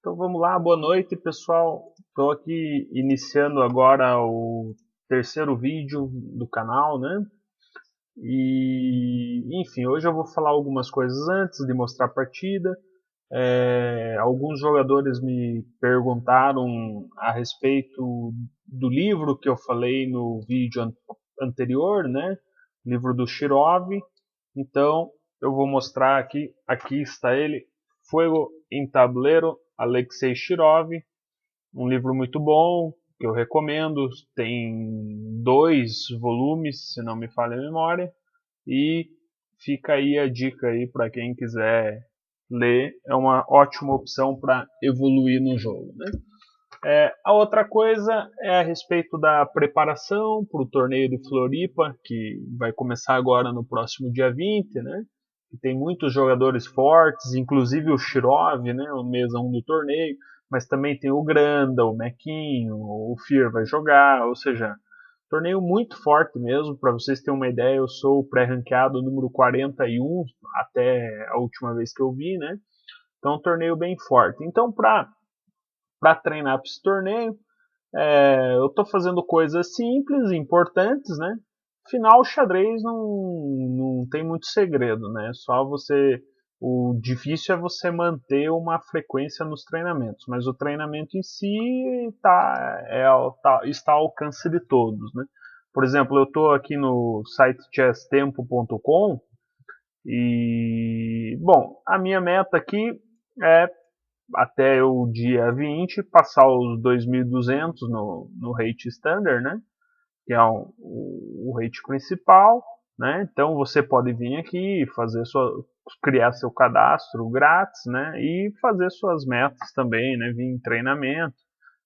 Então vamos lá, boa noite pessoal. Estou aqui iniciando agora o terceiro vídeo do canal, né? Enfim, hoje eu vou falar algumas coisas antes de mostrar a partida. Alguns jogadores me perguntaram a respeito do livro que eu falei no vídeo anterior, né? Livro do Shirov. Então eu vou mostrar aqui. Aqui está ele, Fuego em Tablero, Alexei Shirov, um livro muito bom que eu recomendo. Tem 2 volumes, se não me falha a memória, e fica aí a dica aí para quem quiser ler. É uma ótima opção para evoluir no jogo, né? A outra coisa é a respeito da preparação para o torneio de Floripa, que vai começar agora no próximo dia 20, né? E tem muitos jogadores fortes, inclusive o Shirov, né? O mesa 1 do torneio, mas também tem o Granda, o Mequinho, o Fear vai jogar, ou seja, torneio muito forte mesmo. Para vocês terem uma ideia, eu sou o pré-ranqueado número 41 até a última vez que eu vi, né? Então, é um torneio bem forte. Então, para treinar para esse torneio, eu estou fazendo coisas simples, importantes, né? Afinal, o xadrez não tem muito segredo, né? Só você. O difícil é você manter uma frequência nos treinamentos, mas o treinamento em si está ao alcance de todos, né? Por exemplo, eu estou aqui no site chesstempo.com e, bom, a minha meta aqui é até o dia 20 passar os 2.200 no rate standard, né? Que é o rate principal, né? Então você pode vir aqui fazer criar seu cadastro grátis, né? E fazer suas metas também, né? Vir em treinamento,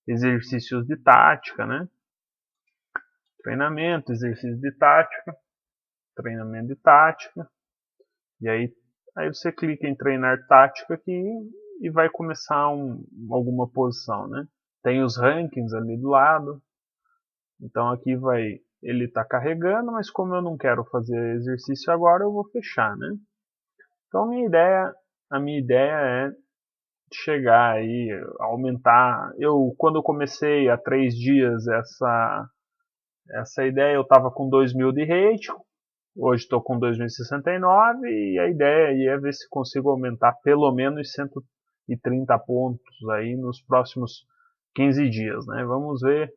exercícios de tática, né? Treinamento, exercício de tática, treinamento de tática. E aí você clica em treinar tática aqui e vai começar alguma posição, né? Tem os rankings ali do lado. Então aqui ele está carregando, mas como eu não quero fazer exercício agora, eu vou fechar, né? Então a minha ideia é chegar aí, aumentar. Quando eu comecei há 3 dias essa ideia, eu estava com 2.000 de rate. Hoje estou com 2.069 e a ideia aí é ver se consigo aumentar pelo menos 130 pontos aí nos próximos 15 dias, né? Vamos ver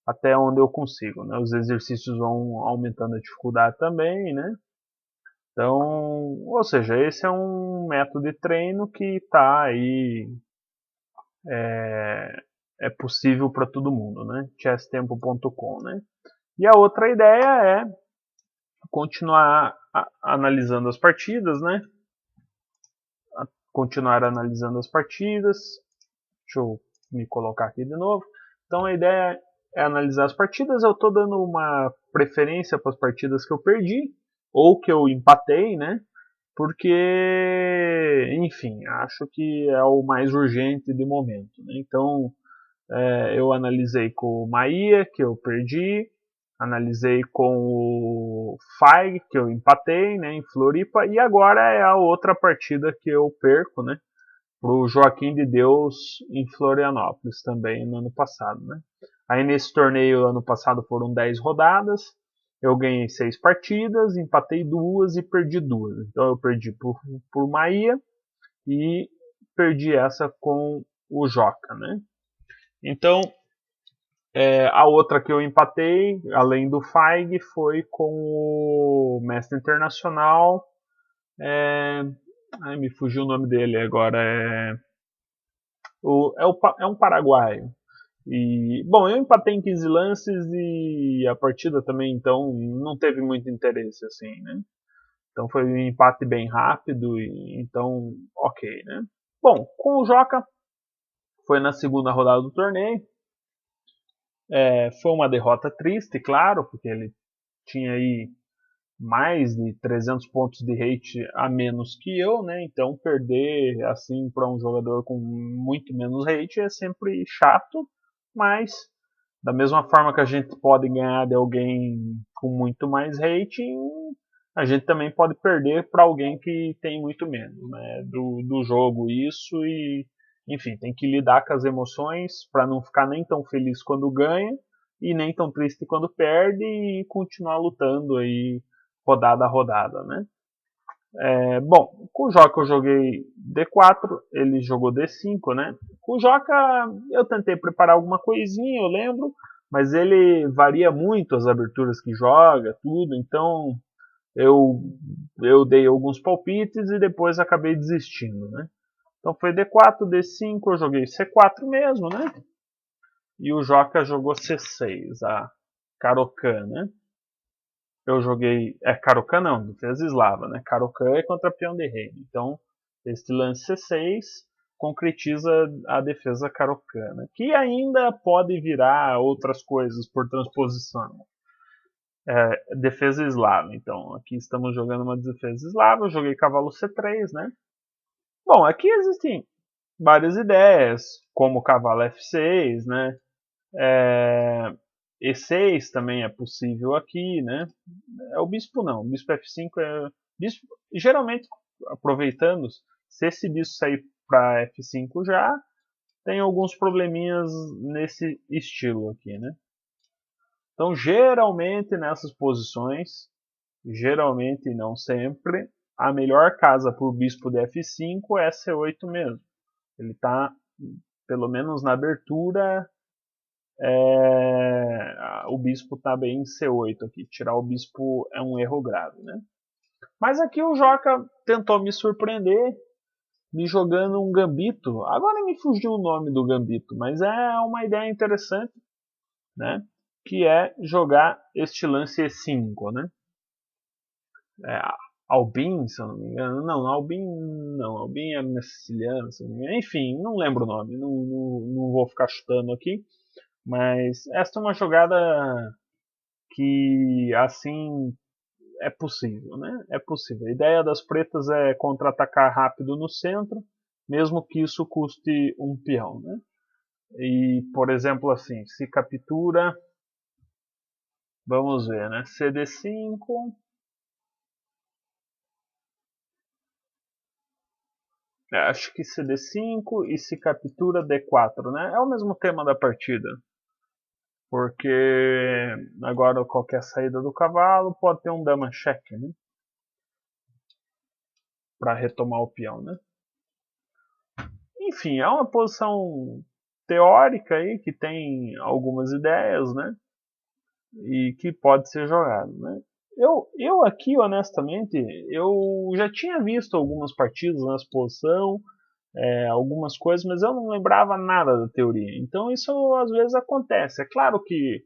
até onde eu consigo, né? Os exercícios vão aumentando a dificuldade também, né? Então, ou seja, esse é um método de treino que está aí, é possível para todo mundo, né? chesstempo.com, né? E a outra ideia é continuar analisando as partidas, né? Continuar analisando as partidas. Deixa eu me colocar aqui de novo. Então a ideia é analisar as partidas. Eu estou dando uma preferência para as partidas que eu perdi ou que eu empatei, né? Porque, enfim, acho que é o mais urgente de momento, né? Então eu analisei com o Maia, que eu perdi, analisei com o Feig, que eu empatei, né, em Floripa, e agora é a outra partida que eu perco, né, pro Joaquim de Deus em Florianópolis também no ano passado, né. Aí nesse torneio ano passado foram 10 rodadas, eu ganhei 6 partidas, empatei 2 e perdi 2. Então eu perdi por Maia e perdi essa com o Joca, né. Então a outra que eu empatei, além do Feig, foi com o mestre internacional. É, ai, me fugiu o nome dele agora. É um paraguaio. E, bom, eu empatei em 15 lances e a partida também, então, não teve muito interesse, assim, né? Então foi um empate bem rápido, então, ok, né? Bom, com o Joca, foi na segunda rodada do torneio. Foi uma derrota triste, claro, porque ele tinha aí mais de 300 pontos de rate a menos que eu, né? Então perder assim para um jogador com muito menos rate é sempre chato, mas da mesma forma que a gente pode ganhar de alguém com muito mais rating, a gente também pode perder para alguém que tem muito menos, né? Do jogo isso enfim, tem que lidar com as emoções para não ficar nem tão feliz quando ganha e nem tão triste quando perde e continuar lutando aí rodada a rodada, né? Bom, com o Joca eu joguei D4, ele jogou D5, né? Com o Joca eu tentei preparar alguma coisinha, eu lembro, mas ele varia muito as aberturas que joga, tudo, então eu, eu dei alguns palpites e depois acabei desistindo, né? Então foi D4, D5, eu joguei C4 mesmo, né? E o Joca jogou C6, a Caro-Kann, né? Eu joguei. Caro-Kann não, defesa eslava, né? Caro-Kann é contra peão de rei. Então, este lance C6 concretiza a defesa Caro-Kann, né? Que ainda pode virar outras coisas por transposição. Defesa eslava. Então, aqui estamos jogando uma defesa eslava. Eu joguei cavalo C3, né? Bom, aqui existem várias ideias, como cavalo F6, né? E6 também é possível aqui, né? O bispo não, o bispo F5 é. Bispo, geralmente, aproveitando, se esse bispo sair para F5 já, tem alguns probleminhas nesse estilo aqui, né? Então, geralmente nessas posições, geralmente não sempre, a melhor casa para o bispo de F5 é C8 mesmo. Ele está, pelo menos na abertura, o bispo está bem em C8 aqui. Tirar o bispo é um erro grave, né? Mas aqui o Joca tentou me surpreender, me jogando um gambito. Agora me fugiu o nome do gambito, mas é uma ideia interessante, né? Que é jogar este lance E5, né? Albin, se eu não me engano. Não, Albin não. Albin é siciliano, se eu não me engano. Enfim, não lembro o nome. Não vou ficar chutando aqui. Mas esta é uma jogada que, assim, é possível, né? É possível. A ideia das pretas é contra-atacar rápido no centro, mesmo que isso custe um peão, né? E, por exemplo, assim, se captura, vamos ver, né? CD5, acho que CD5 e se captura D4, né? É o mesmo tema da partida, porque agora qualquer saída do cavalo pode ter um dama cheque, né? Para retomar o peão, né? Enfim, é uma posição teórica aí que tem algumas ideias, né? E que pode ser jogado, né? Eu aqui, honestamente, eu já tinha visto algumas partidas nessa posição, algumas coisas, mas eu não lembrava nada da teoria. Então isso às vezes acontece. É claro que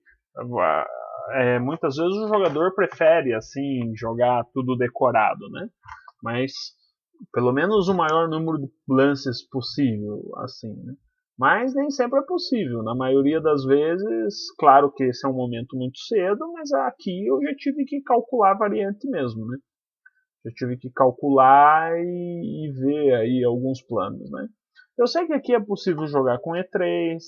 muitas vezes o jogador prefere assim jogar tudo decorado, né? Mas pelo menos o maior número de lances possível, assim, né? Mas nem sempre é possível. Na maioria das vezes, claro que esse é um momento muito cedo, mas aqui eu já tive que calcular a variante mesmo, né? Já tive que calcular e ver aí alguns planos, né? Eu sei que aqui é possível jogar com E3,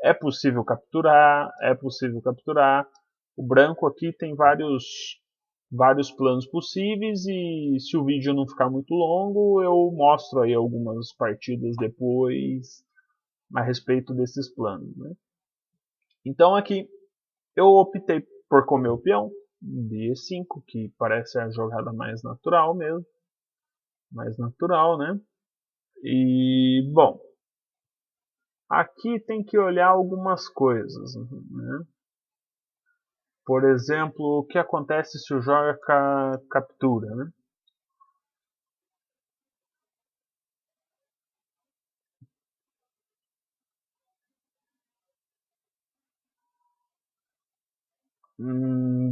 é possível capturar, é possível capturar. O branco aqui tem vários planos possíveis e se o vídeo não ficar muito longo, eu mostro aí algumas partidas depois a respeito desses planos, né? Então aqui eu optei por comer o peão de E5, que parece a jogada mais natural mesmo, mais natural, né? E bom, aqui tem que olhar algumas coisas, né? Por exemplo, o que acontece se o joga captura, né?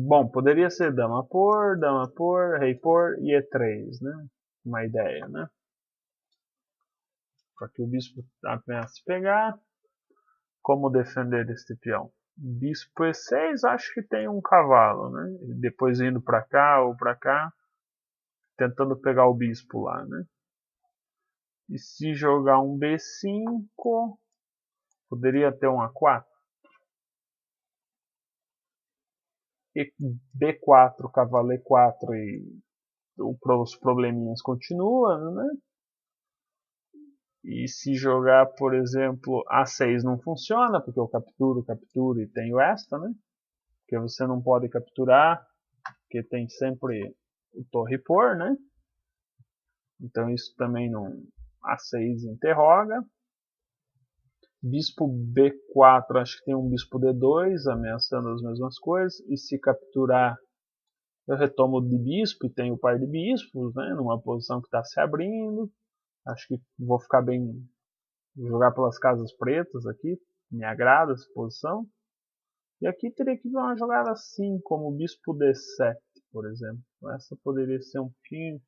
Bom, poderia ser dama por, rei por e E3, né? Uma ideia, né? Para que o bispo ameace pegar. Como defender este peão? Bispo E6, acho que tem um cavalo, né? Depois indo para cá ou para cá, tentando pegar o bispo lá, né? E se jogar um B5, poderia ter um A4. E B4, cavalo E4 e os probleminhas continuam, né? E se jogar, por exemplo, A6 não funciona, porque eu capturo e tenho esta, né? Porque você não pode capturar, porque tem sempre o torre por, né? Então isso também não... A6 interroga. Bispo B4, acho que tem um bispo D2 ameaçando as mesmas coisas. E se capturar, eu retomo de bispo e tenho o par de bispos, né? Numa posição que está se abrindo. Acho que vou ficar bem... Vou jogar pelas casas pretas aqui. Me agrada essa posição. E aqui teria que vir uma jogada assim, como o bispo D7, por exemplo. Essa poderia ser um pouquinho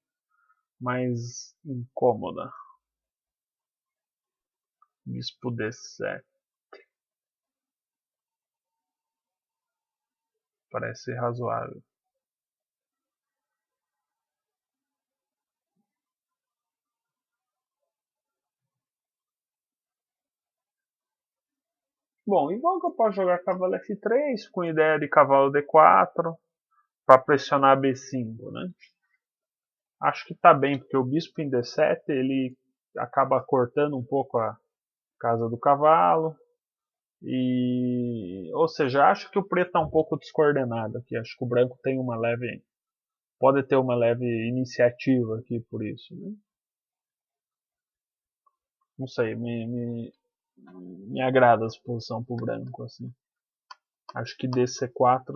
mais incômoda. Bispo D7. Parece razoável. Bom, igual que eu posso jogar cavalo F3 com ideia de cavalo D4 para pressionar B5, né? Acho que tá bem, porque o bispo em D7 ele acaba cortando um pouco a casa do cavalo. E, ou seja, acho que o preto está um pouco descoordenado aqui. Acho que o branco tem uma leve, pode ter uma leve iniciativa aqui por isso, né? Não sei, me agrada a exposição pro branco assim. Acho que DC4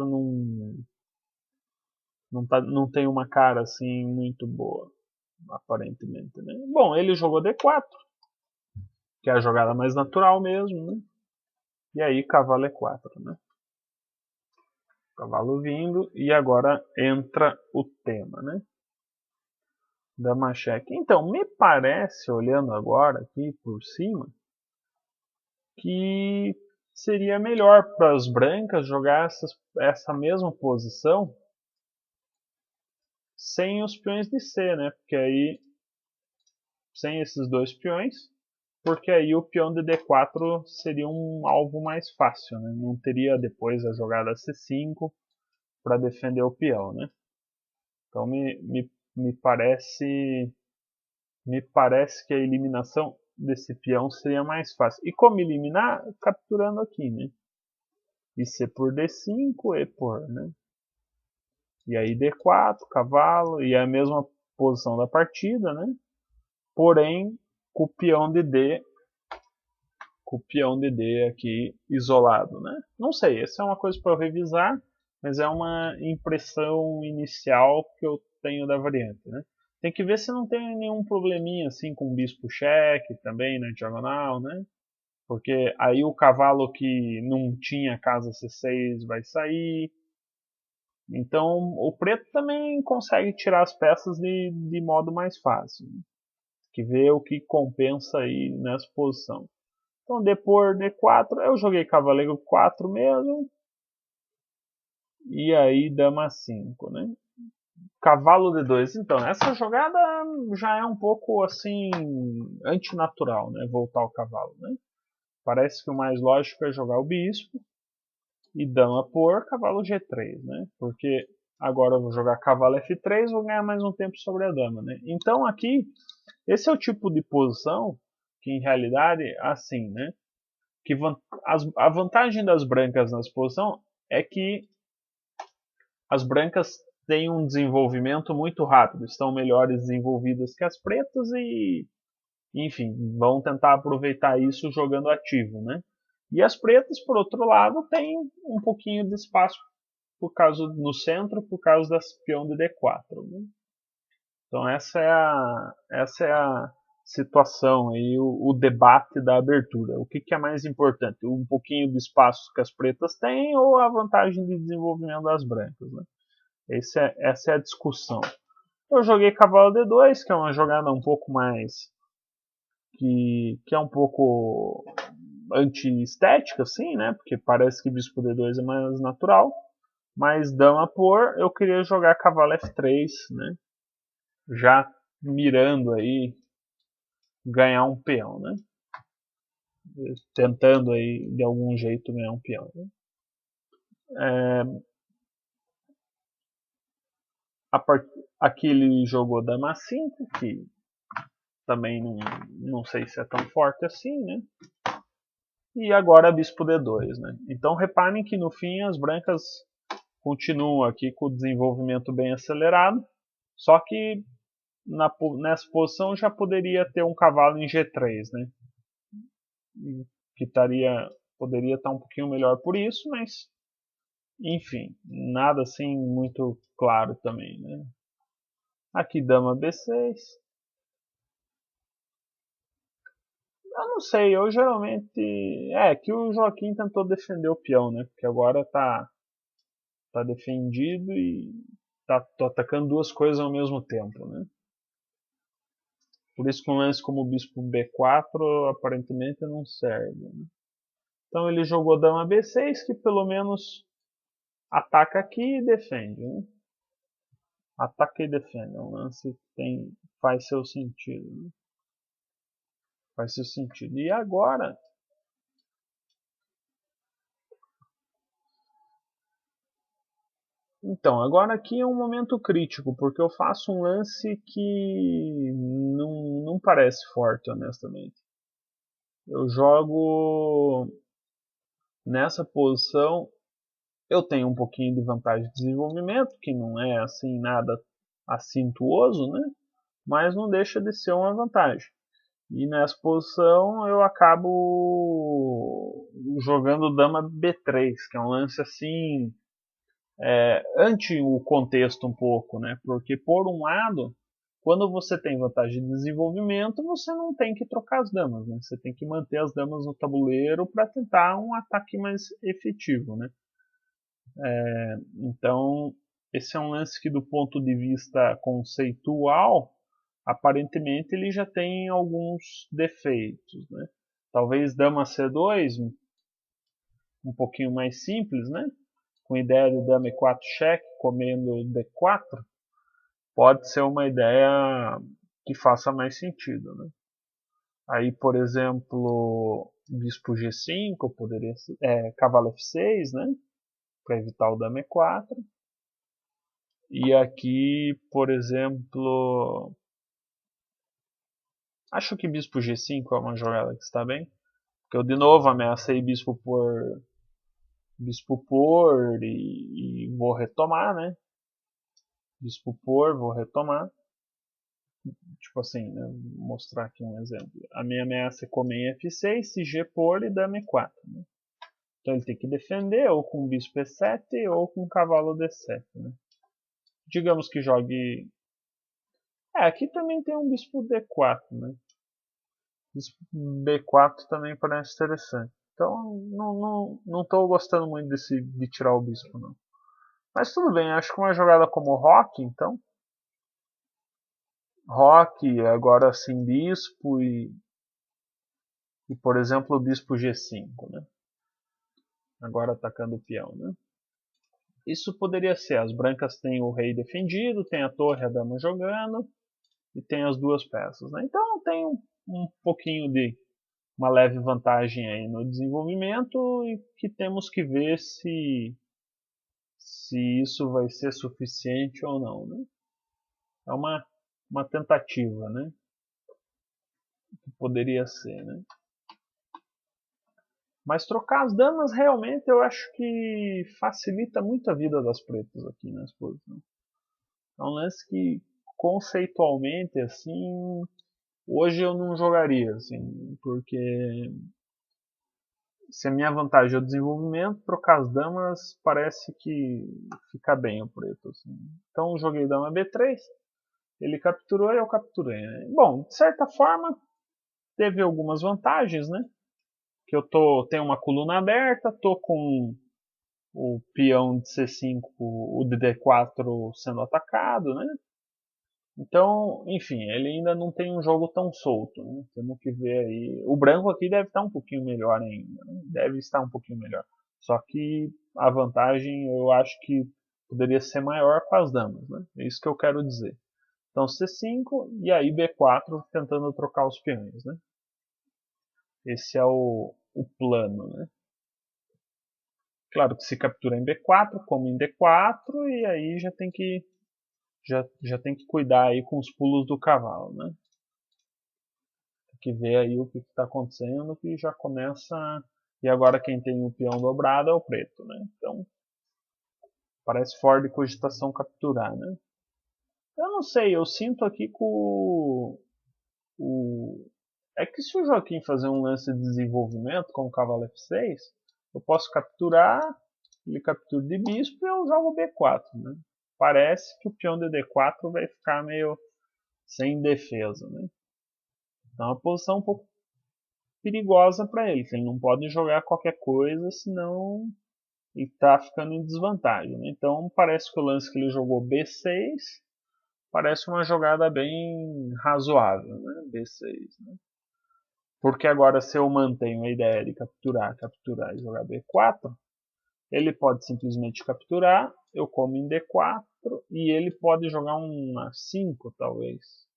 não tem uma cara assim muito boa, aparentemente, né? Bom, ele jogou D4, que é a jogada mais natural mesmo, né? E aí cavalo E4, né? Cavalo vindo e agora entra o tema, né? Dama cheque. Então, me parece, olhando agora aqui por cima, que seria melhor para as brancas jogar essa mesma posição sem os peões de C, né? Porque aí, sem esses dois peões, porque aí o peão de D4 seria um alvo mais fácil, né? Não teria depois a jogada C5 para defender o peão, né? Então me parece que a eliminação desse peão seria mais fácil. E como eliminar? Capturando aqui, né? E C por D5, E por, né? E aí D4, cavalo, e é a mesma posição da partida, né? Porém, com o peão de D, com o peão de D aqui isolado, né? Não sei, essa é uma coisa para eu revisar, mas é uma impressão inicial que eu tenho da variante, né? Tem que ver se não tem nenhum probleminha assim com o bispo cheque também na diagonal, né? Porque aí o cavalo que não tinha casa C6 vai sair. Então o preto também consegue tirar as peças de modo mais fácil. Né? Que vê o que compensa aí nessa posição. Então depois D4, eu joguei cavaleiro 4 mesmo. E aí dama 5, né? Cavalo D2. Então, essa jogada já é um pouco assim antinatural, né? Voltar o cavalo, né? Parece que o mais lógico é jogar o bispo e dama por cavalo G3, né? Porque agora eu vou jogar cavalo F3, vou ganhar mais um tempo sobre a dama, né? Então aqui, esse é o tipo de posição que em realidade, assim, né? Que a vantagem das brancas nessa posição é que as brancas têm um desenvolvimento muito rápido, estão melhores desenvolvidas que as pretas e, enfim, vão tentar aproveitar isso jogando ativo, né? E as pretas, por outro lado, têm um pouquinho de espaço por causa no centro, por causa das peão de D4. Né? Então essa é a situação aí, o debate da abertura. O que é mais importante? Um pouquinho de espaço que as pretas têm ou a vantagem de desenvolvimento das brancas? Né? Essa é a discussão. Eu joguei cavalo D2, que é uma jogada um pouco mais que é um pouco anti-estética, assim, né? Porque parece que bispo D2 é mais natural. Mas dama por, eu queria jogar cavalo F3, né? Já mirando aí ganhar um peão, né? Tentando aí de algum jeito ganhar um peão. Né? Aqui ele jogou dama 5, que também não sei se é tão forte assim, né? E agora bispo D2, né? Então reparem que no fim as brancas continuam aqui com o desenvolvimento bem acelerado, só que nessa posição já poderia ter um cavalo em G3, né? Que poderia estar um pouquinho melhor por isso, mas enfim, nada assim muito claro também, né? Aqui dama B6. Eu não sei, eu geralmente. Que o Joaquim tentou defender o peão, né? Porque agora tá defendido e tô atacando duas coisas ao mesmo tempo, né? Por isso que um lance como o bispo B4 aparentemente não serve, né? Então ele jogou dama B6, que pelo menos ataca aqui e defende, né? Ataca e defende. É um lance que faz seu sentido, né? Faz seu sentido. E agora então, agora aqui é um momento crítico, porque eu faço um lance que não parece forte, honestamente. Eu jogo nessa posição, eu tenho um pouquinho de vantagem de desenvolvimento, que não é assim nada acintuoso, né? Mas não deixa de ser uma vantagem. E nessa posição eu acabo jogando dama B3, que é um lance assim ante o contexto um pouco, né? Porque por um lado, quando você tem vantagem de desenvolvimento, você não tem que trocar as damas, né? Você tem que manter as damas no tabuleiro para tentar um ataque mais efetivo, né? Então, esse é um lance que do ponto de vista conceitual, aparentemente ele já tem alguns defeitos, né? Talvez dama C2, um pouquinho mais simples, né? Com ideia de dama E4 cheque, comendo D4, pode ser uma ideia que faça mais sentido, né? Aí, por exemplo, bispo G5, poderia ser, cavalo F6, né? Para evitar o dama E4. E aqui, por exemplo, acho que bispo G5 é uma jogada que está bem. Porque eu de novo ameacei bispo por e vou retomar, né? Bispo por, vou retomar. Tipo assim, né? Vou mostrar aqui um exemplo. A minha ameaça é comer em F6, se G por e dama E4. Né? Então ele tem que defender ou com bispo E7 ou com cavalo D7. Né? Digamos que jogue. Aqui também tem um bispo D4, né? Bispo B4 também parece interessante. Então não estou gostando muito de tirar o bispo, não. Mas tudo bem, acho que uma jogada como rock, então. Rock, agora sim bispo e por exemplo o bispo G5, né? Agora atacando o peão, né? Isso poderia ser, as brancas têm o rei defendido, tem a torre e a dama jogando, e tem as duas peças, né? Então tem um pouquinho de uma leve vantagem aí no desenvolvimento e que temos que ver se isso vai ser suficiente ou não, né? É uma tentativa, né? Que poderia ser, né? Mas trocar as damas realmente eu acho que facilita muito a vida das pretas aqui na exposição. É um lance que conceitualmente assim hoje eu não jogaria assim, porque se a minha vantagem é o desenvolvimento, trocar as damas parece que fica bem o preto. Assim. Então eu joguei dama B3, ele capturou e eu capturei. Né? Bom, de certa forma teve algumas vantagens, né? Que tenho uma coluna aberta, tô com o peão de C5, o de D4 sendo atacado, né? Então, enfim, ele ainda não tem um jogo tão solto, né? Temos que ver aí. O branco aqui deve estar um pouquinho melhor ainda, né? Deve estar um pouquinho melhor. Só que a vantagem eu acho que poderia ser maior com as damas, né? É isso que eu quero dizer. Então C5 e aí B4 tentando trocar os peões, né? Esse é o plano, né? Claro que se captura em B4, como em D4, e aí já tem que cuidar aí com os pulos do cavalo, né? que ver aí o que está acontecendo, que já começa. E agora quem tem o peão dobrado é o preto, né? Então parece fora de cogitação capturar, né? Eu não sei, eu sinto aqui que é que se o Joaquim fazer um lance de desenvolvimento com o cavalo F6, eu posso capturar, ele captura de bispo e eu jogo B4, né? Parece que o peão de D4 vai ficar meio sem defesa, né? Então é uma posição um pouco perigosa para ele, que ele não pode jogar qualquer coisa, senão ele está ficando em desvantagem, né? Então parece que o lance que ele jogou B6 parece uma jogada bem razoável, né? B6, né? Porque agora se eu mantenho a ideia de capturar e jogar B4, ele pode simplesmente capturar, eu como em D4 e ele pode jogar um A5 talvez.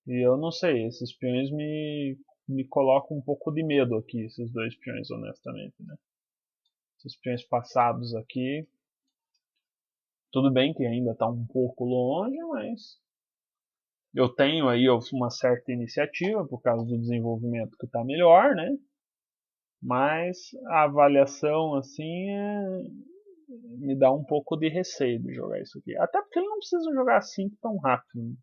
E eu não sei, esses peões me colocam um pouco de medo aqui, esses dois peões, honestamente, né? Esses peões passados aqui, tudo bem que ainda está um pouco longe, mas eu tenho aí uma certa iniciativa por causa do desenvolvimento que está melhor, né? Mas a avaliação assim me dá um pouco de receio de jogar isso aqui. Até porque eu não preciso jogar assim tão rápido, né?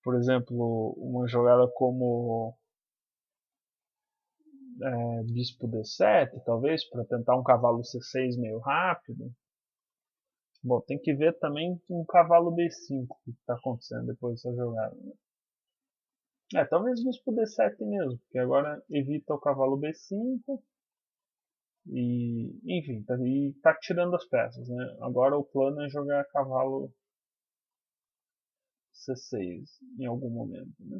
Por exemplo, uma jogada como bispo D7, talvez, para tentar um cavalo C6 meio rápido. Bom, tem que ver também um cavalo B5 o que está acontecendo depois dessa jogada. Né? Talvez bispo D7 mesmo, porque agora evita o cavalo B5 e, enfim, tá tirando as peças, né? Agora o plano é jogar cavalo C6 em algum momento, né?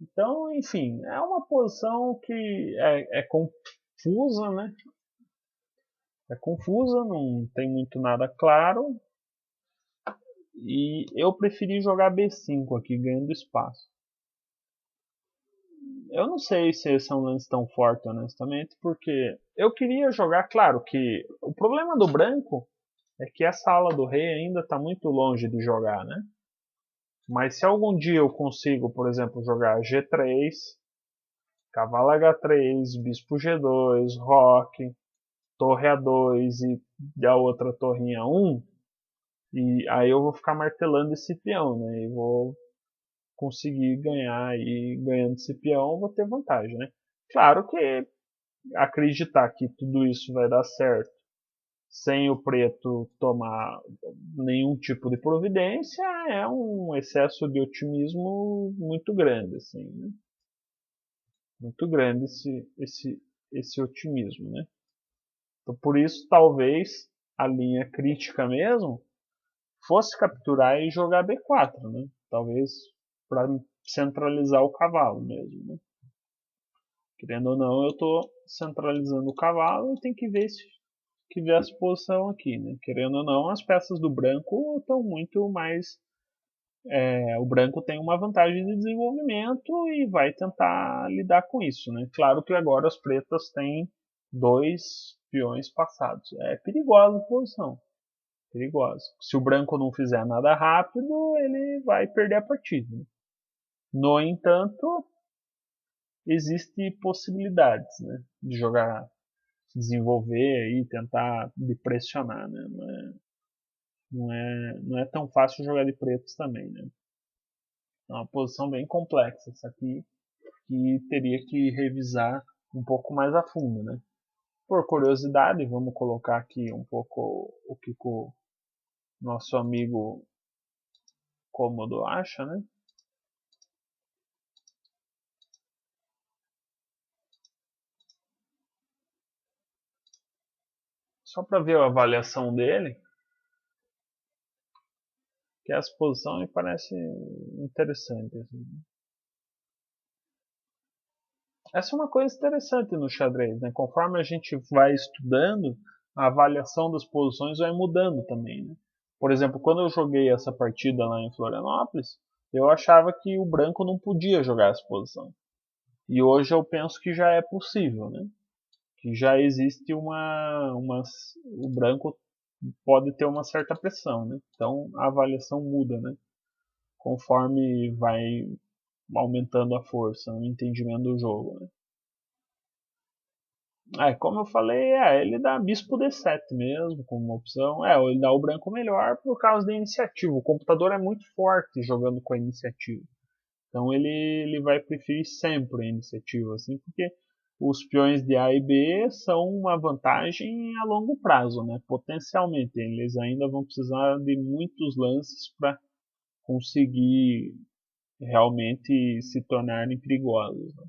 Então, enfim, é uma posição que é confusa, né? É confusa, não tem muito nada claro. E eu preferi jogar B5 aqui, ganhando espaço. Eu não sei se esse é um lance tão forte, honestamente, porque eu queria jogar, claro que o problema do branco é que essa ala do rei ainda está muito longe de jogar, né? Mas se algum dia eu consigo, por exemplo, jogar G3, cavalo H3, bispo G2, roque, torre A2 e a outra torrinha 1, e aí eu vou ficar martelando esse peão, né? E vou conseguir ganhar e ganhando esse peão vou ter vantagem, né? Claro que acreditar que tudo isso vai dar certo sem o preto tomar nenhum tipo de providência é um excesso de otimismo muito grande, assim, né? Muito grande esse otimismo, né? Então, por isso, talvez a linha crítica mesmo fosse capturar e jogar B4, né? Talvez para centralizar o cavalo mesmo, né? Querendo ou não, eu estou centralizando o cavalo e tem que ver essa posição aqui, né? Querendo ou não, as peças do branco estão muito mais. O branco tem uma vantagem de desenvolvimento e vai tentar lidar com isso, né? Claro que agora as pretas têm dois peões passados. É perigosa a posição. Perigosa. Se o branco não fizer nada rápido, ele vai perder a partida. Né? No entanto, existem possibilidades, né? De jogar, desenvolver e tentar de pressionar, né? Não é tão fácil jogar de pretos também, né? É uma posição bem complexa essa aqui, que teria que revisar um pouco mais a fundo, né? Por curiosidade, vamos colocar aqui um pouco o que o nosso amigo Cômodo acha, né? Só para ver a avaliação dele, que essa posição me parece interessante. Assim. Essa é uma coisa interessante no xadrez, né? Conforme a gente vai estudando, a avaliação das posições vai mudando também, né? Por exemplo, quando eu joguei essa partida lá em Florianópolis, eu achava que o branco não podia jogar essa posição. E hoje eu penso que já é possível, né? Que já existe o branco pode ter uma certa pressão, né? Então a avaliação muda, né? conforme vai aumentando a força, o entendimento do jogo, né? Como eu falei, ele dá bispo D7 mesmo, como uma opção. Ele dá o branco melhor por causa da iniciativa. O computador é muito forte jogando com a iniciativa. Então ele vai preferir sempre a iniciativa, assim, porque os peões de A e B são uma vantagem a longo prazo, né? Potencialmente. Eles ainda vão precisar de muitos lances para conseguir realmente se tornarem perigosos, né?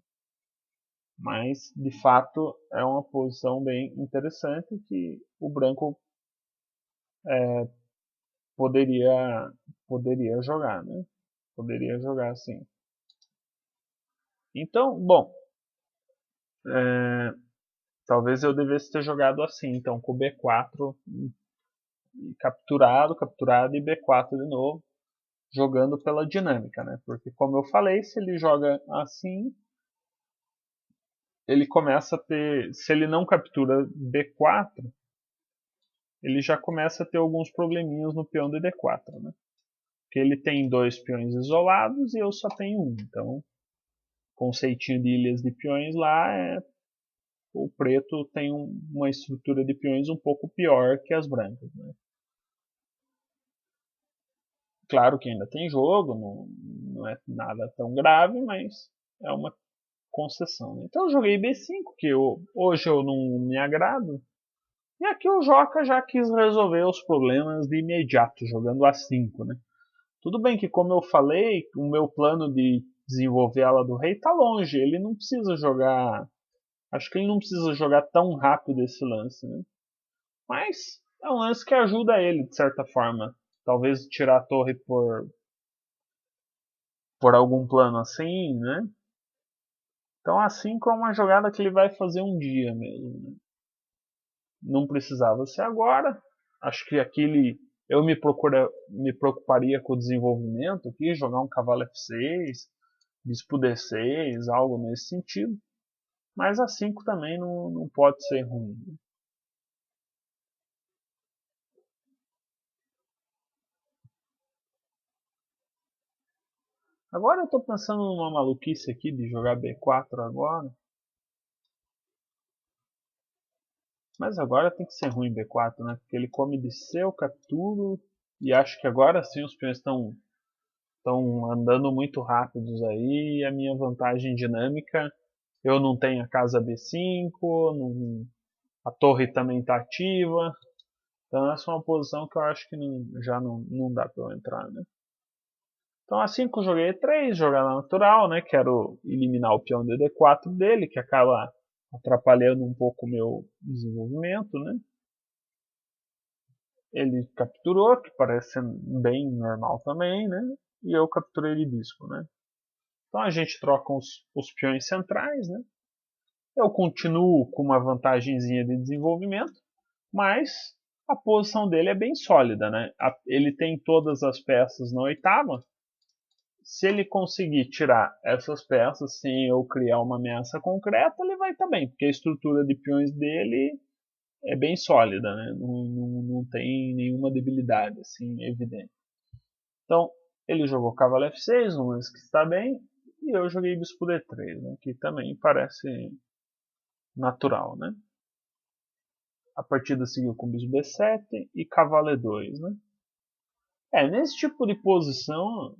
Mas, de fato, é uma posição bem interessante que o branco poderia, poderia jogar, né? Poderia jogar assim. Então, bom, talvez eu devesse ter jogado assim, então, com B4 capturado e B4 de novo, jogando pela dinâmica, né? Porque, como eu falei, se ele joga assim, ele começa a ter, se ele não captura B4, ele já começa a ter alguns probleminhas no peão de D4, né? Porque ele tem dois peões isolados e eu só tenho um. Então, o conceitinho de ilhas de peões lá o preto tem uma estrutura de peões um pouco pior que as brancas, né? Claro que ainda tem jogo, não é nada tão grave, mas é uma concessão, né? Então eu joguei B5, que hoje eu não me agrado. E aqui o Joca já quis resolver os problemas de imediato, jogando A5, né? Tudo bem que, como eu falei, o meu plano de desenvolver a ala do rei está longe. Ele não precisa jogar. Acho que ele não precisa jogar tão rápido esse lance, né? Mas é um lance que ajuda ele, de certa forma. Talvez tirar a torre por algum plano assim, né? Então, assim como uma jogada que ele vai fazer um dia mesmo, né? Não precisava ser agora. Acho que aquele eu me preocuparia com o desenvolvimento aqui, jogar um cavalo F6, bispo D6, algo nesse sentido. Mas a 5 também não pode ser ruim. Agora eu estou pensando numa maluquice aqui de jogar B4 agora. Mas agora tem que ser ruim B4, né? Porque ele come de C, eu capturo. E acho que agora sim os peões estão andando muito rápidos aí. E a minha vantagem dinâmica, eu não tenho a casa B5, a torre também está ativa. Então essa é uma posição que eu acho que já não dá para eu entrar, né? Então assim que eu joguei E3, jogada natural, né? Quero eliminar o peão de D4 dele, que acaba atrapalhando um pouco o meu desenvolvimento, né? Ele capturou, que parece ser bem normal também, né? E eu capturei de bispo, né? Então a gente troca os peões centrais, né? Eu continuo com uma vantagenzinha de desenvolvimento, mas a posição dele é bem sólida, né? Ele tem todas as peças na oitava. Se ele conseguir tirar essas peças sem eu criar uma ameaça concreta, ele vai estar bem, porque a estrutura de peões dele é bem sólida, né? Não tem nenhuma debilidade assim evidente. Então ele jogou cavalo F6, um lance que está bem, e eu joguei bispo D3, né? Que também parece natural, né? A partida seguiu com bispo B7 e cavalo E2, né? Nesse tipo de posição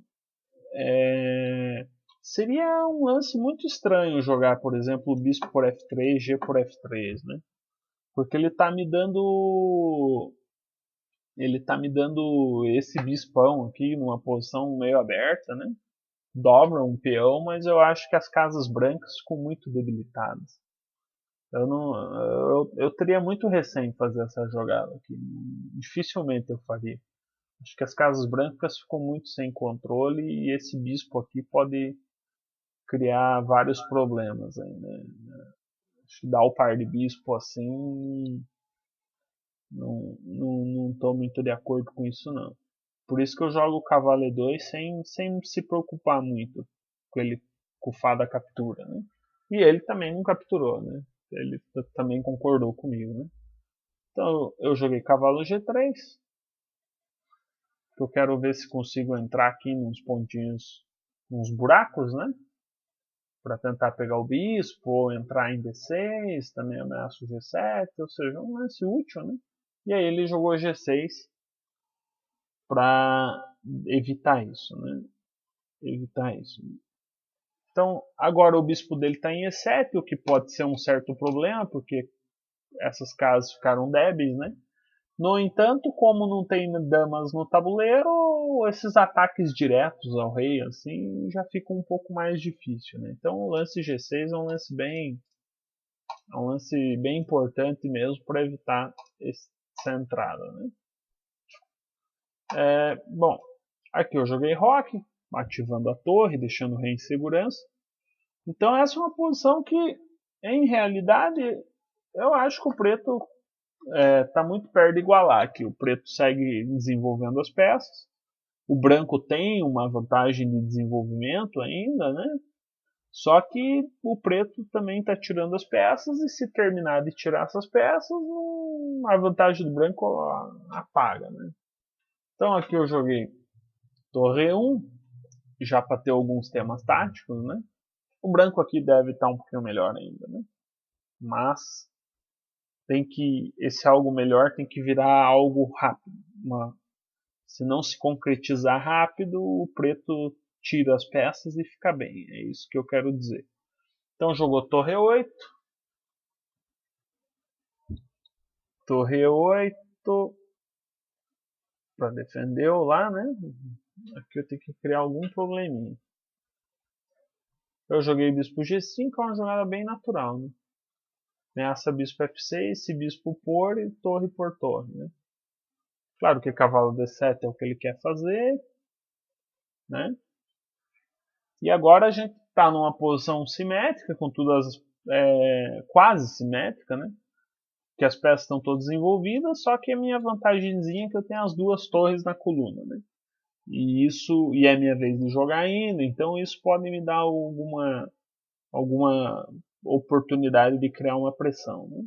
seria um lance muito estranho jogar, por exemplo, bispo por F3, G por F3, né? Porque ele tá me dando esse bispão aqui numa posição meio aberta, né? Dobra um peão, mas eu acho que as casas brancas ficam muito debilitadas. Eu não, eu teria muito receio em fazer essa jogada aqui. Dificilmente eu faria. Acho que as casas brancas ficam muito sem controle e esse bispo aqui pode criar vários problemas aí, né? Acho que dar o par de bispo assim, não tô muito de acordo com isso não. Por isso que eu jogo o cavalo E2 sem se preocupar muito com ele com o Fá da captura, né? E ele também não capturou, né? Ele também concordou comigo, né? Então eu joguei cavalo G3, Eu quero ver se consigo entrar aqui nos pontinhos, nos buracos, né? Para tentar pegar o bispo, ou entrar em D6, também ameaça o G7, ou seja, um lance útil, né? E aí ele jogou G6 para evitar isso, né? Evitar isso. Então, agora o bispo dele está em E7, o que pode ser um certo problema, porque essas casas ficaram débeis, né? No entanto, como não tem damas no tabuleiro, esses ataques diretos ao rei assim já ficam um pouco mais difícil, né? Então o lance G6 é um lance bem importante mesmo para evitar essa entrada, né? Bom, aqui eu joguei roque, ativando a torre, deixando o rei em segurança. Então essa é uma posição que, em realidade, eu acho que o preto está muito perto de igualar aqui. O preto segue desenvolvendo as peças. O branco tem uma vantagem de desenvolvimento ainda, né? Só que o preto também está tirando as peças e se terminar de tirar essas peças, a vantagem do branco apaga, né? Então aqui eu joguei torre 1, já para ter alguns temas táticos, né? O branco aqui deve estar um pouquinho melhor ainda, né? Mas tem que esse algo melhor tem que virar algo rápido. Se não se concretizar rápido, o preto tira as peças e fica bem. É isso que eu quero dizer. Então jogou torre 8. Torre 8 para defender lá, né? Aqui eu tenho que criar algum probleminha. Eu joguei bispo G5, é uma jogada bem natural, né? Ameaça bispo F6, se bispo por e torre por torre, né? Claro que cavalo D7 é o que ele quer fazer, né? E agora a gente está numa posição simétrica, com todas quase simétrica, né? Que as peças estão todas envolvidas, só que a minha vantagemzinha é que eu tenho as duas torres na coluna, né? E é minha vez de jogar ainda, então isso pode me dar alguma oportunidade de criar uma pressão, né?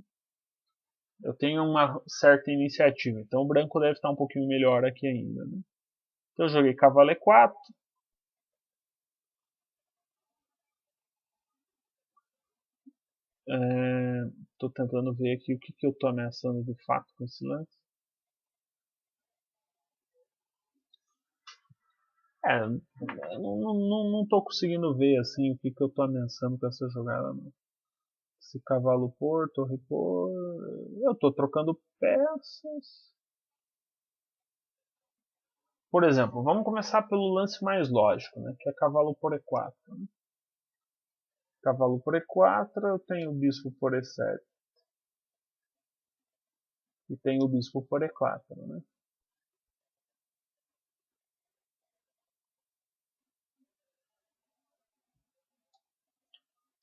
Eu tenho uma certa iniciativa, então o branco deve estar um pouquinho melhor aqui ainda, né? Então eu joguei cavalo E4. Estou tentando ver aqui o que eu estou ameaçando de fato com esse lance. Não tô conseguindo ver assim o que eu tô ameaçando com essa jogada. Não. Esse cavalo por, torre por. Eu tô trocando peças. Por exemplo, vamos começar pelo lance mais lógico, né? Que é cavalo por E4. Né? Cavalo por E4, eu tenho o bispo por E7. E tenho o bispo por E4, né?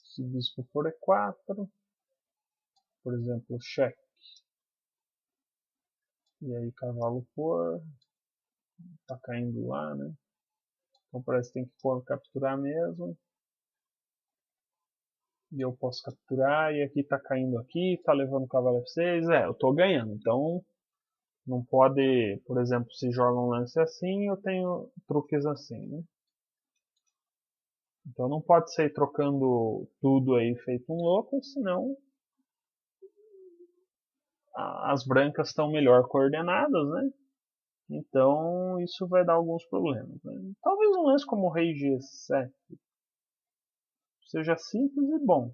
Se bispo por E4, por exemplo, cheque. E aí cavalo por, tá caindo lá, né? Então parece que tem que capturar mesmo. E eu posso capturar, e aqui tá caindo aqui, tá levando o cavalo F6, eu tô ganhando. Então não pode, por exemplo, se joga um lance assim, eu tenho truques assim, né? Então não pode sair trocando tudo aí feito um louco, senão as brancas estão melhor coordenadas, né? Então isso vai dar alguns problemas. Né? Talvez um lance como o rei G7 seja simples e bom.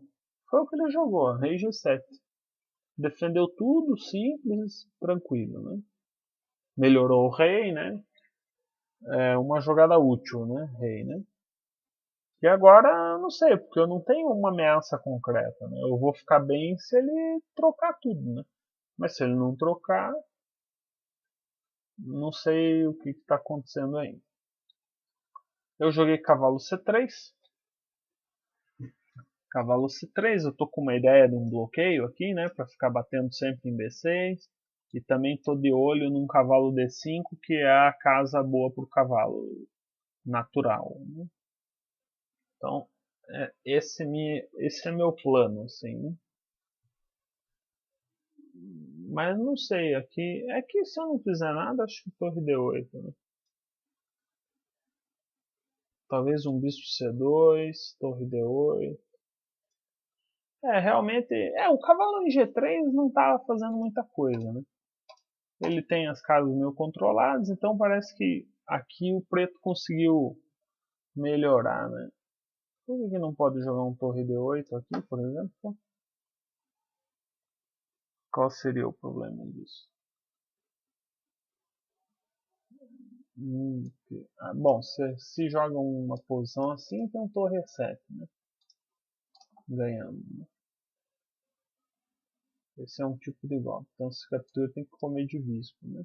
Foi o que ele jogou, rei G7. Defendeu tudo simples, tranquilo, né? Melhorou o rei, né? É uma jogada útil, né? Rei, né? E agora, não sei, porque eu não tenho uma ameaça concreta, né? Eu vou ficar bem se ele trocar tudo, né? Mas se ele não trocar, não sei o que está acontecendo aí. Eu joguei cavalo C3. Cavalo C3, eu tô com uma ideia de um bloqueio aqui, né? Para ficar batendo sempre em B6. E também tô de olho num cavalo D5, que é a casa boa para o cavalo natural. Né? Então, esse é meu plano, assim. Né? Mas não sei, aqui é que se eu não fizer nada, acho que torre D8. Né? Talvez um bispo C2, torre D8. Realmente, o cavalo em G3 não estava fazendo muita coisa, né? Ele tem as casas meio controladas, então parece que aqui o preto conseguiu melhorar, né? Por que não pode jogar um torre D8 aqui, por exemplo? Qual seria o problema disso? Bom, se joga uma posição assim, tem um torre E7, né? Ganhando. Né? Esse é um tipo de golpe. Então, se captura tem que comer de bispo, né?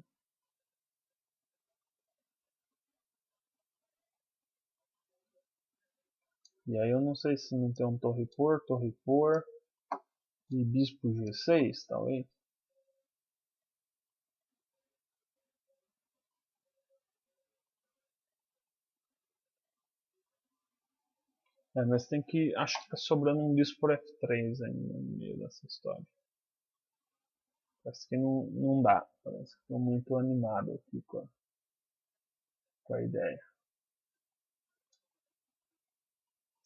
E aí eu não sei se não tem um torre por e bispo G6, talvez. Mas tem que. Acho que tá sobrando um bispo por F3 ainda no meio dessa história. Parece que não dá. Parece que estou muito animado aqui com a ideia.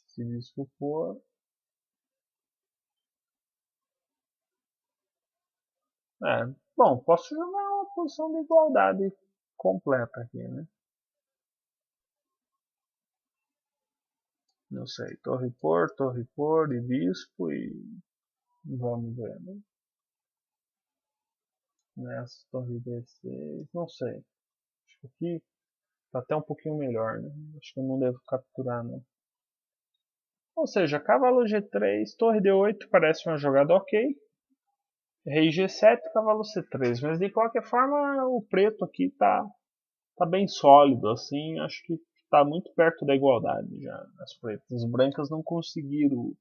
Se bispo for. Bom, posso jogar uma posição de igualdade completa aqui, né? Não sei, torre por e bispo e vamos ver, né? Nessa torre D6, não sei. Acho que aqui tá até um pouquinho melhor, né? Acho que eu não devo capturar, não. Ou seja, cavalo G3, torre D8 parece uma jogada ok. Rei G7, cavalo C3. Mas de qualquer forma, o preto aqui tá bem sólido, assim. Acho que tá muito perto da igualdade já. As pretas. As brancas não conseguiram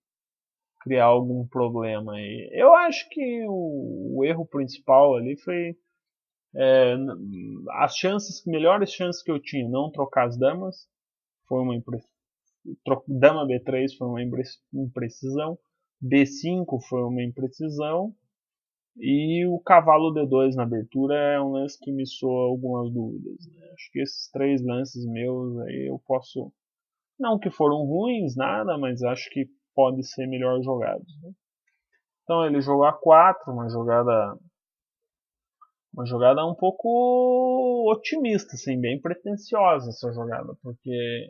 criar algum problema aí. Eu acho que o erro principal ali foi as melhores chances que eu tinha, não trocar as damas, foi uma dama B3 foi uma imprecisão, B5 foi uma imprecisão e o cavalo D2 na abertura é um lance que me soa algumas dúvidas. Né? Acho que esses três lances meus aí eu posso, não que foram ruins nada, mas acho que pode ser melhor jogados. Né? Então ele jogou A4, uma jogada um pouco otimista, assim, bem pretensiosa essa jogada, porque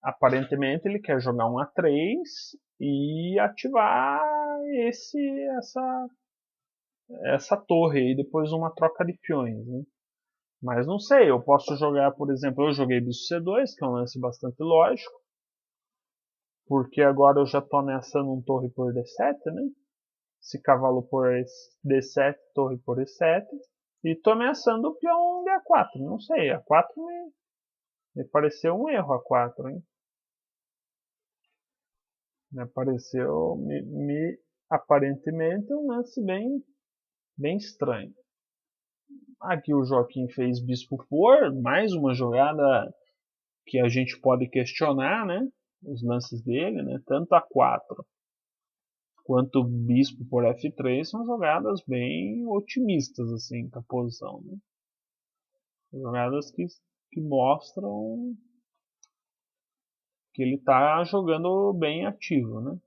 aparentemente ele quer jogar um A3 e ativar essa torre aí depois uma troca de peões, né? Mas não sei, eu posso jogar, por exemplo, eu joguei bispo C2, que é um lance bastante lógico, porque agora eu já estou ameaçando um torre por D7, né? Se cavalo por D7, torre por E7, e estou ameaçando o peão de A4, não sei, A4 me pareceu um erro A4, hein? Me pareceu, aparentemente um lance bem estranho. Aqui o Joaquim fez bispo por, mais uma jogada que a gente pode questionar, né? Os lances dele, né? Tanto A4 quanto bispo por F3 são jogadas bem otimistas assim com a posição, né? Jogadas que mostram que ele está jogando bem ativo, né?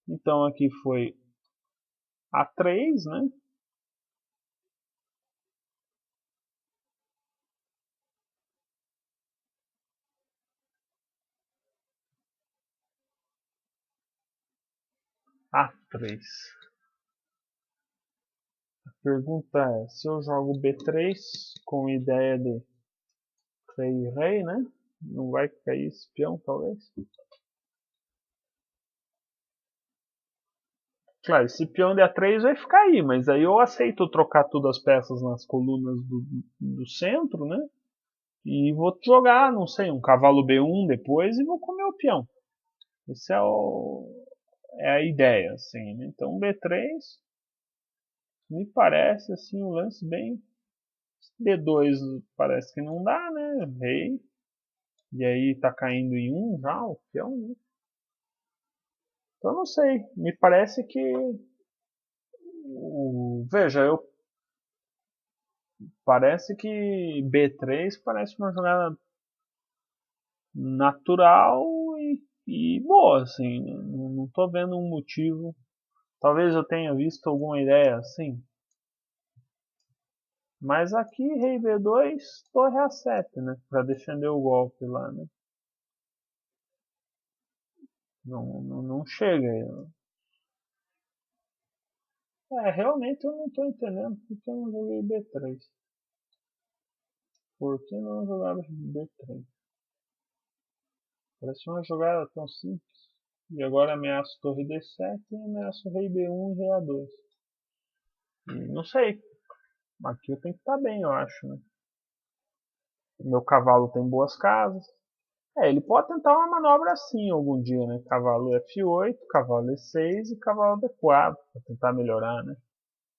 Então aqui foi A3, né? A3. A pergunta é, se eu jogo B3 com ideia de rei, né? Não vai cair esse peão, talvez? Claro, esse peão de A3 vai ficar aí, mas aí eu aceito trocar todas as peças nas colunas do centro, né? E vou jogar, não sei, um cavalo B1 depois e vou comer o peão. Essa é a ideia, assim, né? Então B3 me parece assim um lance bem. D2 parece que não dá, né? Rei. E aí tá caindo em 1 já o peão, né? Então não sei. Me parece que. Veja, parece que B3 parece uma jogada natural e boa, assim. Não tô vendo um motivo. Talvez eu tenha visto alguma ideia assim. Mas aqui rei B2, torre A7, né? Para defender o golpe lá, né? Não chega. Realmente eu não estou entendendo porque eu não joguei B3. Por que não jogar B3? Parece uma jogada tão simples. E agora ameaço torre D7 e ameaço rei B1 e rei A2. E não sei. Aqui eu tenho que estar bem, eu acho, né? Meu cavalo tem boas casas. Ele pode tentar uma manobra assim algum dia, né? Cavalo F8, cavalo E6 e cavalo D4 para tentar melhorar, né?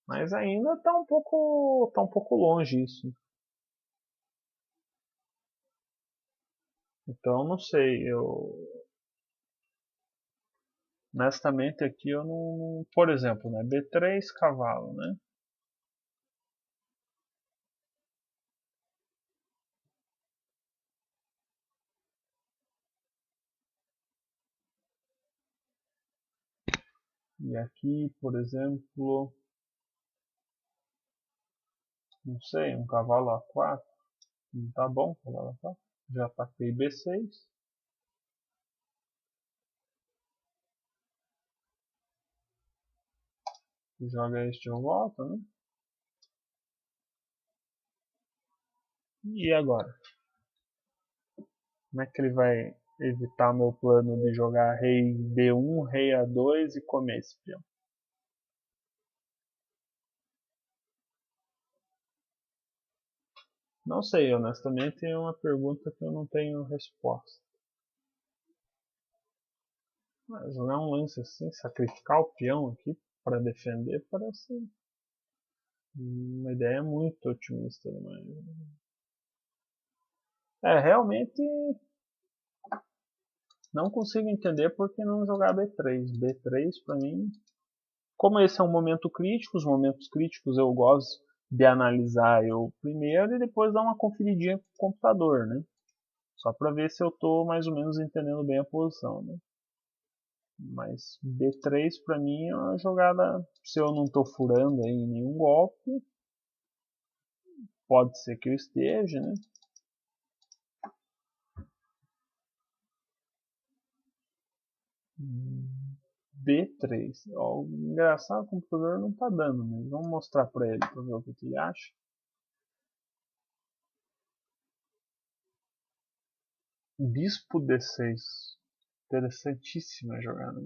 Mas ainda tá um pouco longe isso. Então não sei, eu honestamente aqui eu não, por exemplo, né? B3 cavalo, né? E aqui, por exemplo, não sei, um cavalo A4, não tá bom, cavalo A4. Já ataquei B6. Joga este de volta, né? E agora? Como é que ele vai evitar meu plano de jogar rei B1, rei A2 e comer esse peão? Não sei, honestamente é uma pergunta que eu não tenho resposta. Mas jogar um lance assim, sacrificar o peão aqui para defender, parece uma ideia muito otimista demais. Realmente não consigo entender por que não jogar B3. B3 para mim, como esse é um momento crítico, os momentos críticos eu gosto de analisar eu primeiro e depois dar uma conferidinha com o computador, né? Só para ver se eu estou mais ou menos entendendo bem a posição, né? Mas B3 para mim é uma jogada, se eu não estou furando aí nenhum golpe, pode ser que eu esteja, né? B3. Ó, engraçado, o computador não está dando, mas vamos mostrar para ele para ver o que ele acha. Bispo D6. Interessantíssima jogada.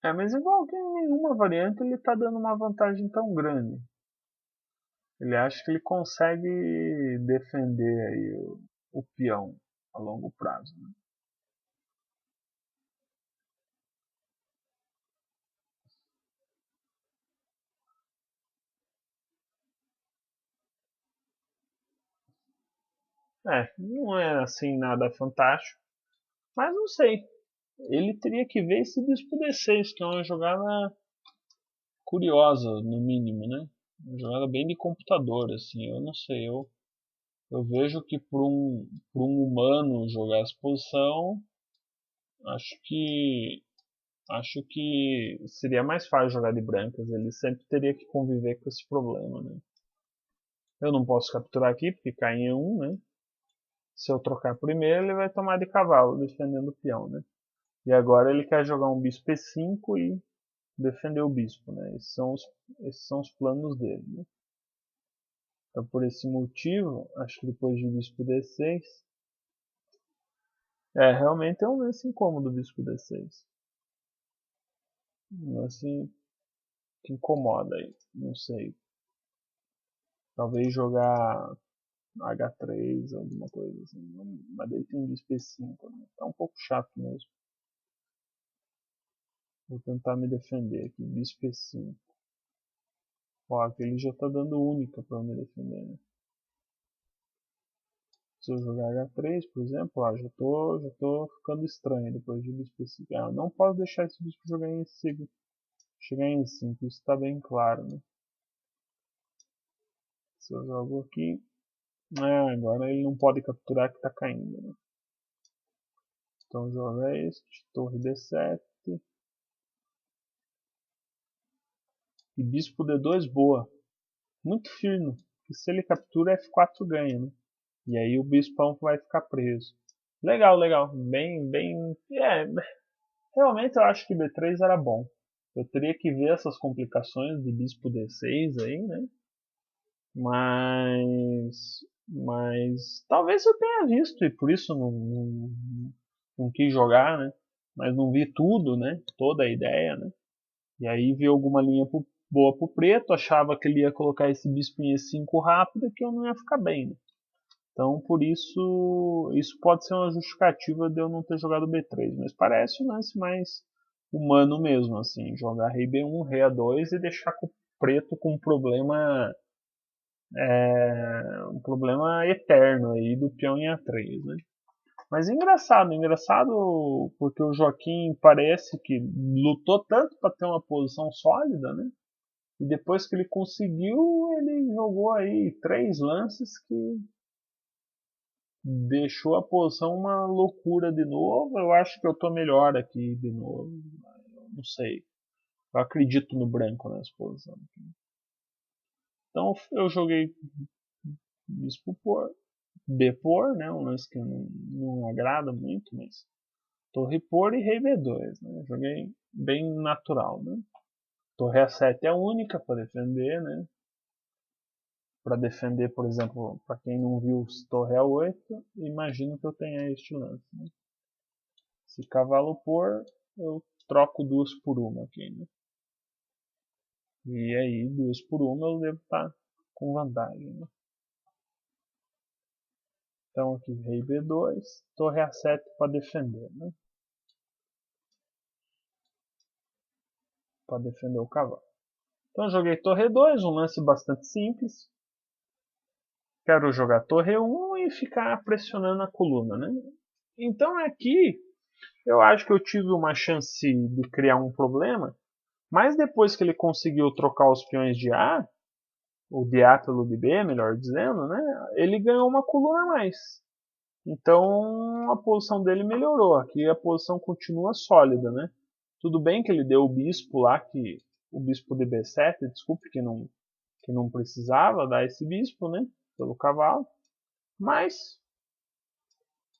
Mas igual que em nenhuma variante ele está dando uma vantagem tão grande. Ele acha que ele consegue defender aí o peão a longo prazo. Né? Não é assim nada fantástico, mas não sei. Ele teria que ver esse bispo D6, que é uma jogada curiosa, no mínimo, né? Uma jogada bem de computador, assim. Eu não sei, eu vejo que para um humano jogar essa posição, acho que acho que seria mais fácil jogar de brancas. Ele sempre teria que conviver com esse problema, né? Eu não posso capturar aqui porque cai em E1, né? Se eu trocar primeiro, ele vai tomar de cavalo, defendendo o peão, né? E agora ele quer jogar um bispo E5 e defender o bispo, né? Esses são os planos dele, né? Então, por esse motivo, acho que depois de bispo D6, realmente é um lance incômodo o bispo D6. Um lance que incomoda aí, não sei. Talvez jogar H3, alguma coisa assim. Mas daí tem bispo E5, né? Tá um pouco chato mesmo. Vou tentar me defender aqui, bispo E5. Ó, aquele já tá dando única pra me defender, né? Se eu jogar H3, por exemplo, ó, já tô ficando estranho depois de bispo E5. Eu não posso deixar esse bispo jogar em E5, chegar em E5, isso tá bem claro, né? Se eu jogo aqui, Agora ele não pode capturar que está caindo, né? Então joga este, torre D7. E bispo D2 boa. Muito firme. Porque se ele captura, F4 ganha, né? E aí o bispão vai ficar preso. Legal, legal. Bem. Realmente eu acho que B3 era bom. Eu teria que ver essas complicações de bispo D6 aí, né? Mas talvez eu tenha visto e por isso não quis jogar, né? Mas não vi tudo, né? Toda a ideia, né? E aí vi alguma linha boa pro preto, achava que ele ia colocar esse bispo em E5 rápido e que eu não ia ficar bem, né? Então por isso pode ser uma justificativa de eu não ter jogado B3, mas parece um lance mais humano mesmo, assim, jogar rei B1, rei A2 e deixar o preto com um problema eterno aí do peão em A3, né? Mas engraçado porque o Joaquim parece que lutou tanto para ter uma posição sólida, né? E depois que ele conseguiu, ele jogou aí 3 lances que deixou a posição uma loucura de novo. Eu acho que eu tô melhor aqui de novo. Não sei. Eu acredito no branco nessa posição. Então eu joguei bispo por, B por, né? Um lance que não agrada muito, mas torre por e rei B2, né? Eu joguei bem natural, né? Torre A7 é a única para defender, né? Para defender, por exemplo, para quem não viu torre A8, imagino que eu tenha este lance, né? Se cavalo por, eu troco 2 por 1 aqui, né? E aí, 2 por 1 eu devo estar com vantagem, né? Então aqui rei B2, torre A7 para defender, né? Para defender o cavalo. Então eu joguei torre 2, um lance bastante simples. Quero jogar torre 1 e ficar pressionando a coluna, né? Então aqui eu acho que eu tive uma chance de criar um problema, mas depois que ele conseguiu trocar os peões de A, o de A pelo de B, melhor dizendo, né? Ele ganhou uma coluna a mais. Então a posição dele melhorou. Aqui a posição continua sólida, né? Tudo bem que ele deu o bispo lá, que o bispo de B7, desculpe que não precisava dar esse bispo, né? Pelo cavalo. Mas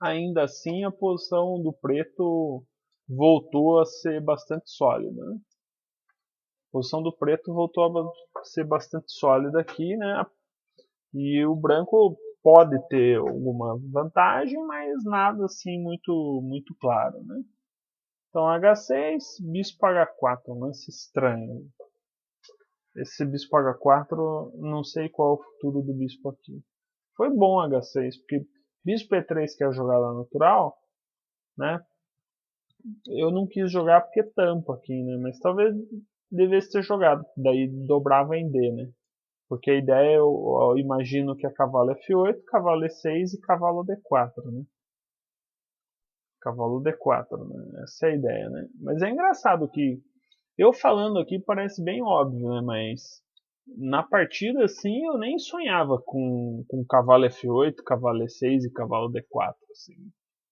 ainda assim a posição do preto voltou a ser bastante sólida, né? A posição do preto voltou a ser bastante sólida aqui, né? E o branco pode ter alguma vantagem, mas nada assim muito claro, né? Então H6, bispo H4, um lance estranho. Esse bispo H4, não sei qual é o futuro do bispo aqui. Foi bom H6, porque bispo E3 que é a jogada natural, né? Eu não quis jogar porque tampa aqui, né? Mas talvez devesse ter jogado, daí dobrava em D, né? Porque a ideia eu imagino que é cavalo F8, cavalo E6 e cavalo D4, né? Cavalo D4, né? Essa é a ideia, né? Mas é engraçado que eu falando aqui parece bem óbvio, né? Mas na partida, assim, eu nem sonhava com cavalo F8, cavalo E6 e cavalo D4, assim.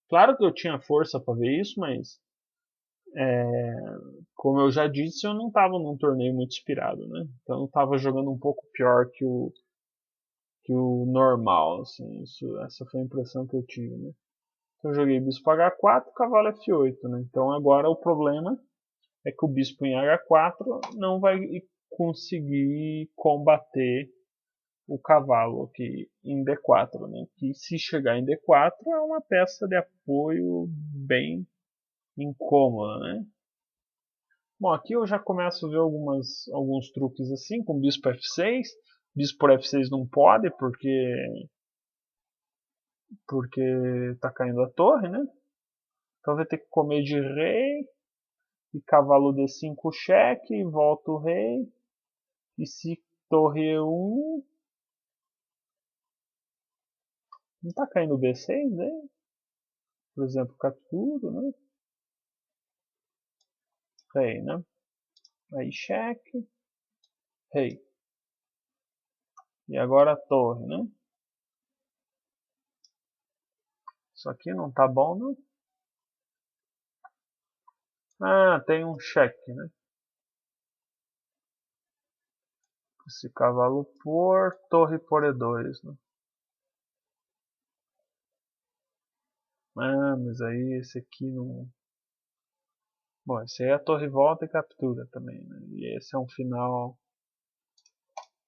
Claro que eu tinha força para ver isso, mas como eu já disse, eu não estava num torneio muito inspirado, né? Então eu estava jogando um pouco pior que o normal, assim. Essa foi a impressão que eu tive, né? Então eu joguei bispo H4, cavalo F8, né? Então agora o problema é que o bispo em H4 não vai conseguir combater o cavalo aqui em D4, né? Que se chegar em D4 é uma peça de apoio bem incômoda, né? Bom, aqui eu já começo a ver alguns truques assim, com bispo F6. Bispo por F6 não pode porque tá caindo a torre, né? Então vai ter que comer de rei. E cavalo D5 cheque, volta o rei. E se torre E1. Não tá caindo B6, né? Por exemplo, captura, né? Rei, né? Aí cheque. Rei. E agora a torre, né? Isso aqui não tá bom, não? Ah, tem um cheque, né? Esse cavalo por torre por E2, né? Ah, mas aí esse aqui não... Bom, esse aí é a torre volta e captura também, né? E esse é um final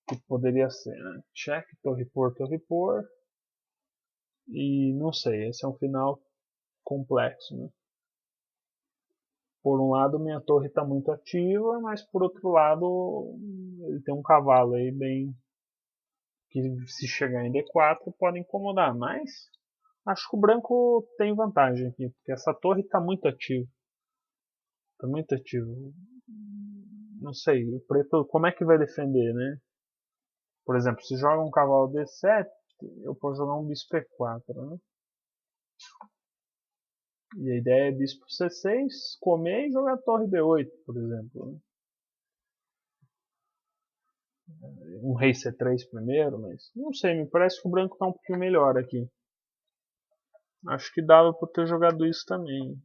que poderia ser, né? Cheque, torre por. E não sei, esse é um final complexo, né? Por um lado, minha torre está muito ativa, mas por outro lado, ele tem um cavalo aí bem que se chegar em D4 pode incomodar, mas acho que o branco tem vantagem aqui, porque essa torre está muito ativa. Está muito ativo. Não sei, o preto como é que vai defender, né? Por exemplo, se joga um cavalo D7, eu posso jogar um bispo E4, né? E a ideia é bispo C6, comer e jogar torre B8, por exemplo. Né? Um rei C3 primeiro, mas não sei, me parece que o branco está um pouquinho melhor aqui. Acho que dava para ter jogado isso também.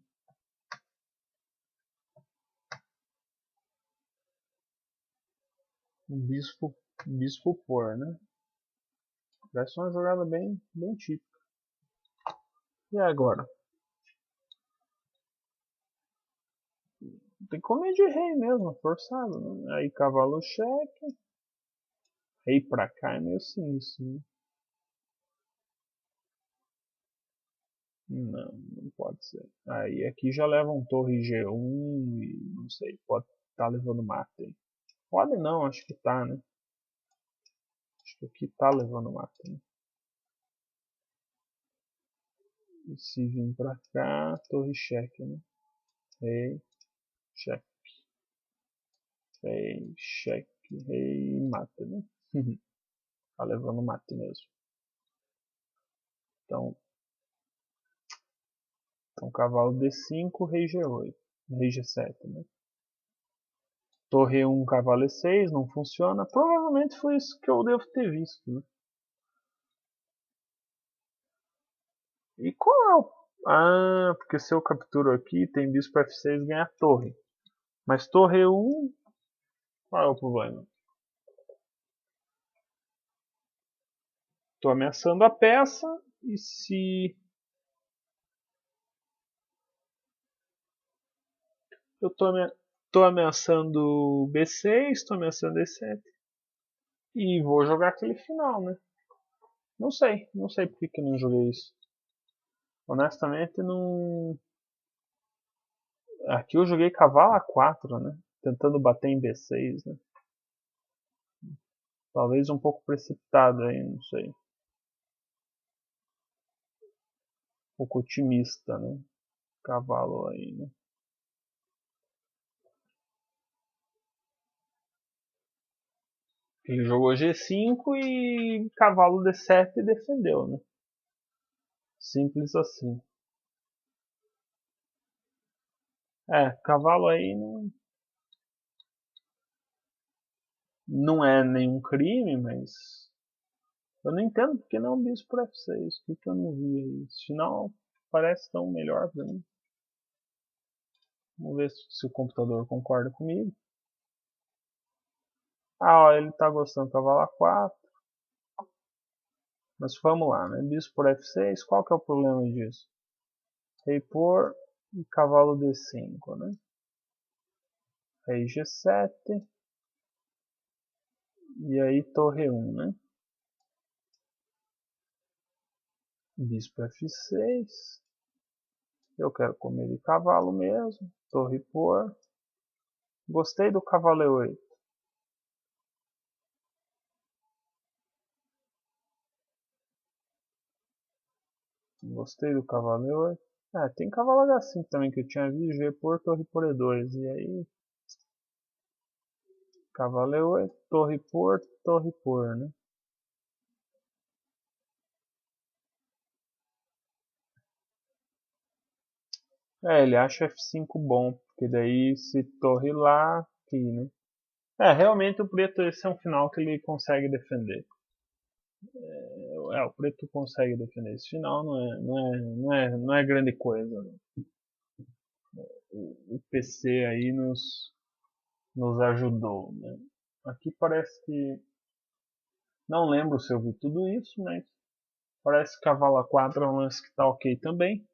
Um bispo por, né? Parece uma jogada bem típica. E agora? Tem que comer de rei mesmo, forçado. Né? Aí cavalo cheque. Rei pra cá é meio sinistro, né? Não pode ser. Aí aqui já leva um torre G1 e não sei, pode estar levando mate aí. Pode não, acho que tá, né? Acho que aqui tá levando mate. Né? E se vir pra cá, torre cheque, né? Rei, cheque, rei, cheque, rei, mate, né? Tá levando mate mesmo. Então cavalo D5, rei G8, rei G7, né? Torre 1, cavalo E6, não funciona. Provavelmente foi isso que eu devo ter visto, né? E qual é o... Ah, porque se eu capturo aqui, tem bispo F6 ganha torre. Mas torre 1, qual é o problema? Estou ameaçando a peça e se... Eu estou ameaçando B6, estou ameaçando E7. E vou jogar aquele final, né? Não sei por que eu não joguei isso. Honestamente, não... Aqui eu joguei cavalo A4, né? Tentando bater em B6, né? Talvez um pouco precipitado aí, não sei. Um pouco otimista, né? Cavalo aí, né? Ele jogou G5 e cavalo D7 e defendeu, né? Simples assim. É, cavalo aí não é nenhum crime, mas eu não entendo porque não bispo por F6. O que eu não vi aí? Esse final parece tão melhor pra mim. Vamos ver se o computador concorda comigo. Ah, ó, ele tá gostando do cavalo A4. Mas vamos lá, né? Bispo por F6, qual que é o problema disso? Rei por e cavalo D5, né? Rei G7 e aí torre 1, né? Bispo F6. Eu quero comer de cavalo mesmo. Torre por. Gostei do cavalo E8. Gostei do cavalo E8. Ah, tem cavalo H5 também que eu tinha visto. G por, torre por E2. E aí, cavalo E8, torre por, né? É, ele acha F5 bom, porque daí se torre lá, aqui, né? É, realmente o preto esse é um final que ele consegue defender. o preto consegue defender esse final, não é grande coisa. O PC aí nos ajudou, né? Aqui parece que... Não lembro se eu vi tudo isso, mas parece que cavalo A4 é um lance que está ok também.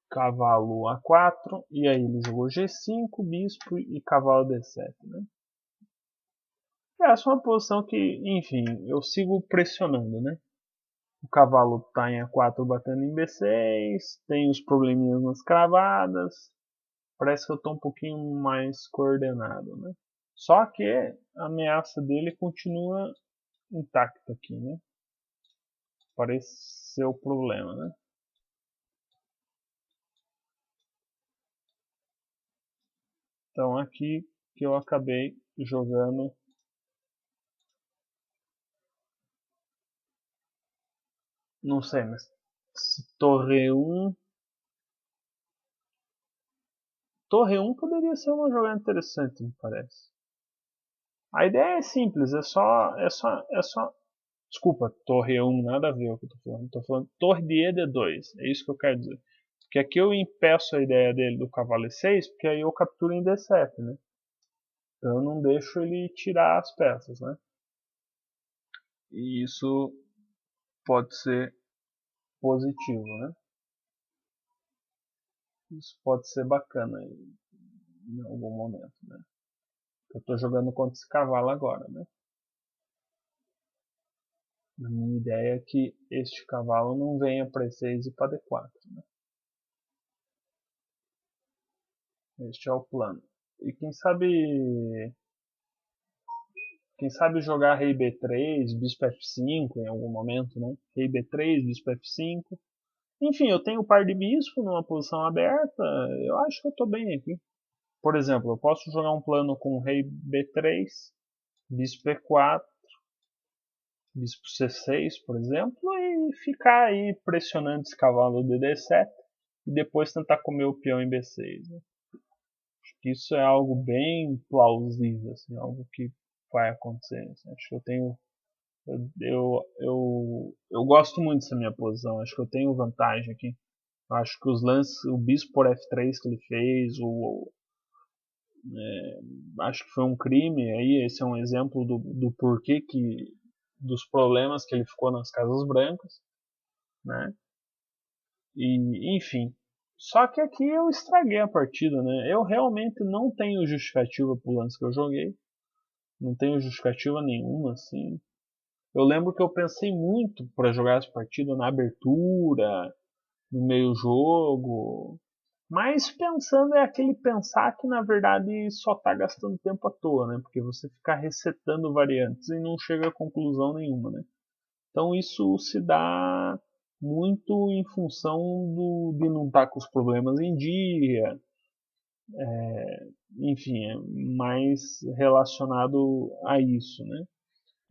Cavalo A4, e aí ele jogou G5, bispo e cavalo D7, né? Essa é uma posição que, enfim, eu sigo pressionando, né? O cavalo está em A4 batendo em B6, tem os probleminhas nas cravadas, parece que eu estou um pouquinho mais coordenado, né? Só que a ameaça dele continua intacta aqui, né? Parece ser o problema, né? Então aqui que eu acabei jogando... Não sei, mas torre 1... Torre 1 poderia ser uma jogada interessante, me parece. A ideia é simples, é só... Desculpa, torre 1, nada a ver com o que eu tô falando. Tô falando torre de ED2, é isso que eu quero dizer. Porque aqui eu impeço a ideia dele do cavalo E6, porque aí eu capturo em D7, né? Então eu não deixo ele tirar as peças, né? E isso pode ser positivo, né? Isso pode ser bacana em algum momento, né? Eu estou jogando contra esse cavalo agora, né? A minha ideia é que este cavalo não venha para E6 e para D4, né? Este é o plano. E quem sabe jogar rei B3, bispo F5 em algum momento, né? Rei B3, bispo F5. Enfim, eu tenho um par de bispo numa posição aberta, eu acho que eu estou bem aqui. Por exemplo, eu posso jogar um plano com rei B3, bispo E4, bispo C6, por exemplo, e ficar aí pressionando esse cavalo de D7 e depois tentar comer o peão em B6. Né? Acho que isso é algo bem plausível, assim, algo que vai acontecer. Assim. Acho que eu tenho... Eu gosto muito dessa minha posição, acho que eu tenho vantagem aqui. Acho que os lances, o bispo por F3 que ele fez, acho que foi um crime. Aí esse é um exemplo do porquê que dos problemas que ele ficou nas casas brancas, né? E enfim, só que aqui eu estraguei a partida, né? Eu realmente não tenho justificativa pro lance que eu joguei, não tenho justificativa nenhuma, assim. Eu lembro que eu pensei muito para jogar essa partida na abertura, no meio jogo, mas pensando é aquele pensar que na verdade só está gastando tempo à toa, né? Porque você fica resetando variantes e não chega a conclusão nenhuma, né? Então isso se dá muito em função de não estar com os problemas em dia, enfim, é mais relacionado a isso, né?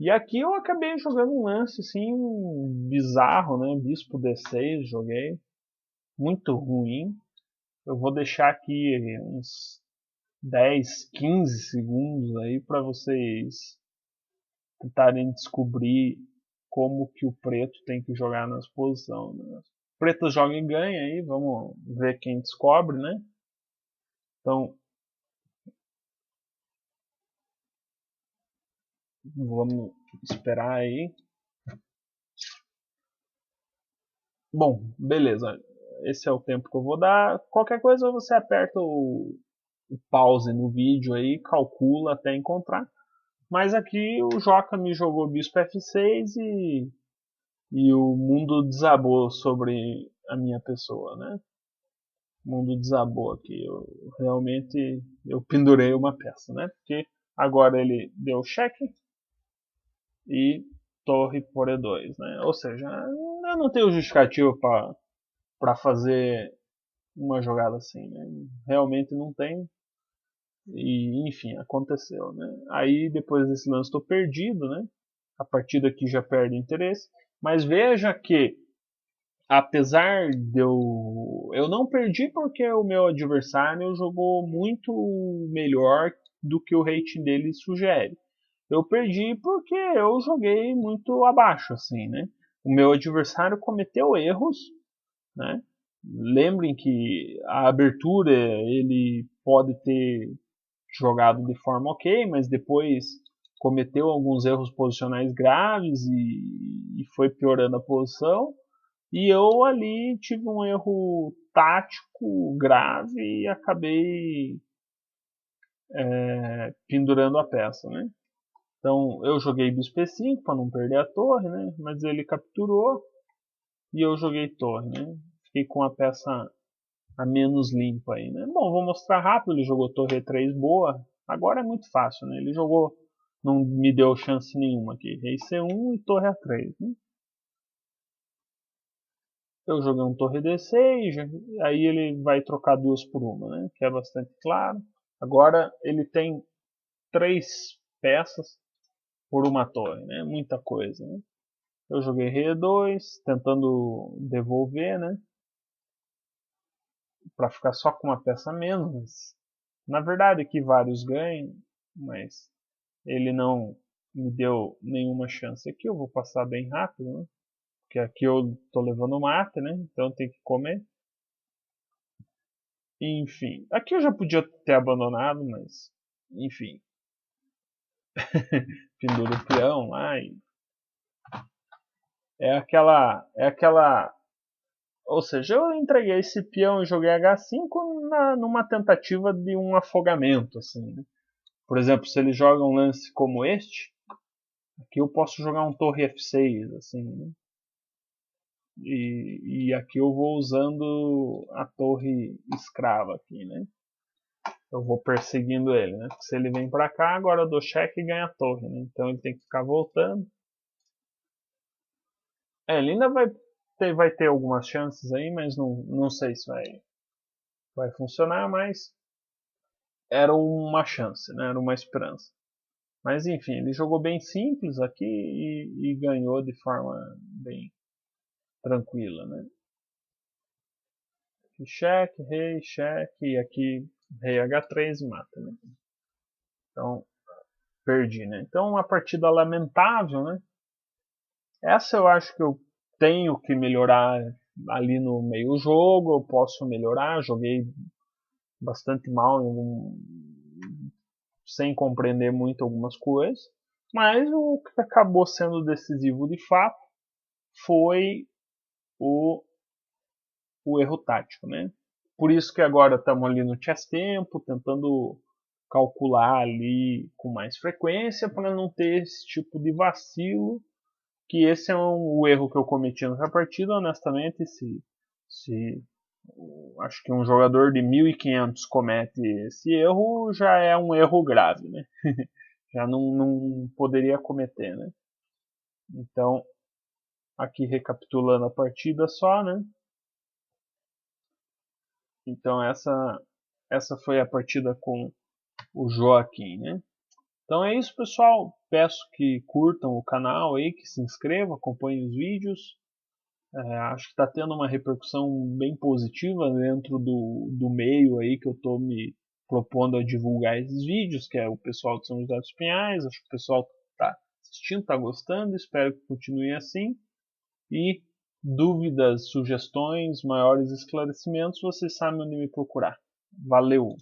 E aqui eu acabei jogando um lance assim bizarro, né? Bispo D6 joguei, muito ruim. Eu vou deixar aqui uns 10, 15 segundos aí para vocês tentarem descobrir como que o preto tem que jogar nas posições. Né? O preto joga e ganha aí, vamos ver quem descobre, né? Então, vamos esperar aí. Bom, beleza. Esse é o tempo que eu vou dar. Qualquer coisa você aperta o pause no vídeo aí, calcula até encontrar. Mas aqui o Joca me jogou bispo F6 e o mundo desabou sobre a minha pessoa, né? O mundo desabou aqui. Eu pendurei uma peça, né? Porque agora ele deu cheque e torre por E2, né? Ou seja, eu não tenho justificativa para fazer uma jogada assim, né? Realmente não tem. E enfim, aconteceu, né? Aí depois desse lance estou perdido, né? A partida aqui já perde interesse. Mas veja que apesar de eu não perdi porque o meu adversário jogou muito melhor do que o rating dele sugere. eu perdi porque eu joguei muito abaixo, assim, né? O meu adversário cometeu erros, né? Lembrem que a abertura ele pode ter jogado de forma ok, mas depois cometeu alguns erros posicionais graves e foi piorando a posição. E eu ali tive um erro tático grave e acabei pendurando a peça, né? Então eu joguei bispo E5 para não perder a torre, né? Mas ele capturou e eu joguei torre, né? Fiquei com a peça a menos limpa aí, né? Bom, vou mostrar rápido. Ele jogou torre E3 boa. Agora é muito fácil, né? Ele jogou, não me deu chance nenhuma aqui. Rei C1 e torre A3, né? Eu joguei um torre D6, aí ele vai trocar duas por uma, né? Que é bastante claro. Agora ele tem 3 peças por uma torre, né? Muita coisa, né? Eu joguei rei E2, tentando devolver, né? Para ficar só com uma peça a menos. Mas, na verdade aqui vários ganham, mas ele não me deu nenhuma chance aqui. Eu vou passar bem rápido, né? Porque aqui eu tô levando mate, né? Então tem que comer. Enfim, aqui eu já podia ter abandonado, mas enfim. Pendura o peão lá e é aquela, ou seja, eu entreguei esse peão e joguei H5 numa tentativa de um afogamento, assim, né? Por exemplo, se ele joga um lance como este, aqui eu posso jogar um torre F6, assim, né? E aqui eu vou usando a torre escrava aqui, né? Eu vou perseguindo ele, né? Se ele vem pra cá, agora eu dou cheque e ganho a torre, né? Então ele tem que ficar voltando. Ele ainda vai ter algumas chances aí, mas não sei se vai funcionar, mas era uma chance, né? Era uma esperança. Mas enfim, ele jogou bem simples aqui e ganhou de forma bem tranquila, né? Aqui cheque, e aqui rei H3 e mata, né? Então, perdi, né? Então, uma partida lamentável, né? Essa eu acho que eu tenho que melhorar ali no meio jogo, eu posso melhorar, joguei bastante mal sem compreender muito algumas coisas, mas o que acabou sendo decisivo de fato foi o, o erro tático, né? Por isso que agora estamos ali no chess tempo, tentando calcular ali com mais frequência para não ter esse tipo de vacilo, que esse é o erro que eu cometi nessa partida, honestamente. Se acho que um jogador de 1500 comete esse erro, já é um erro grave, né? Já não poderia cometer, né? Então, aqui recapitulando a partida só, né? Então essa foi a partida com o Joaquim, né? Então é isso, pessoal. Peço que curtam o canal aí, que se inscrevam, acompanhem os vídeos. Acho que está tendo uma repercussão bem positiva dentro do meio aí que eu estou me propondo a divulgar esses vídeos, que é o pessoal de São José dos Pinhais. Acho que o pessoal está assistindo, está gostando, espero que continue assim. E dúvidas, sugestões, maiores esclarecimentos, vocês sabem onde me procurar. Valeu!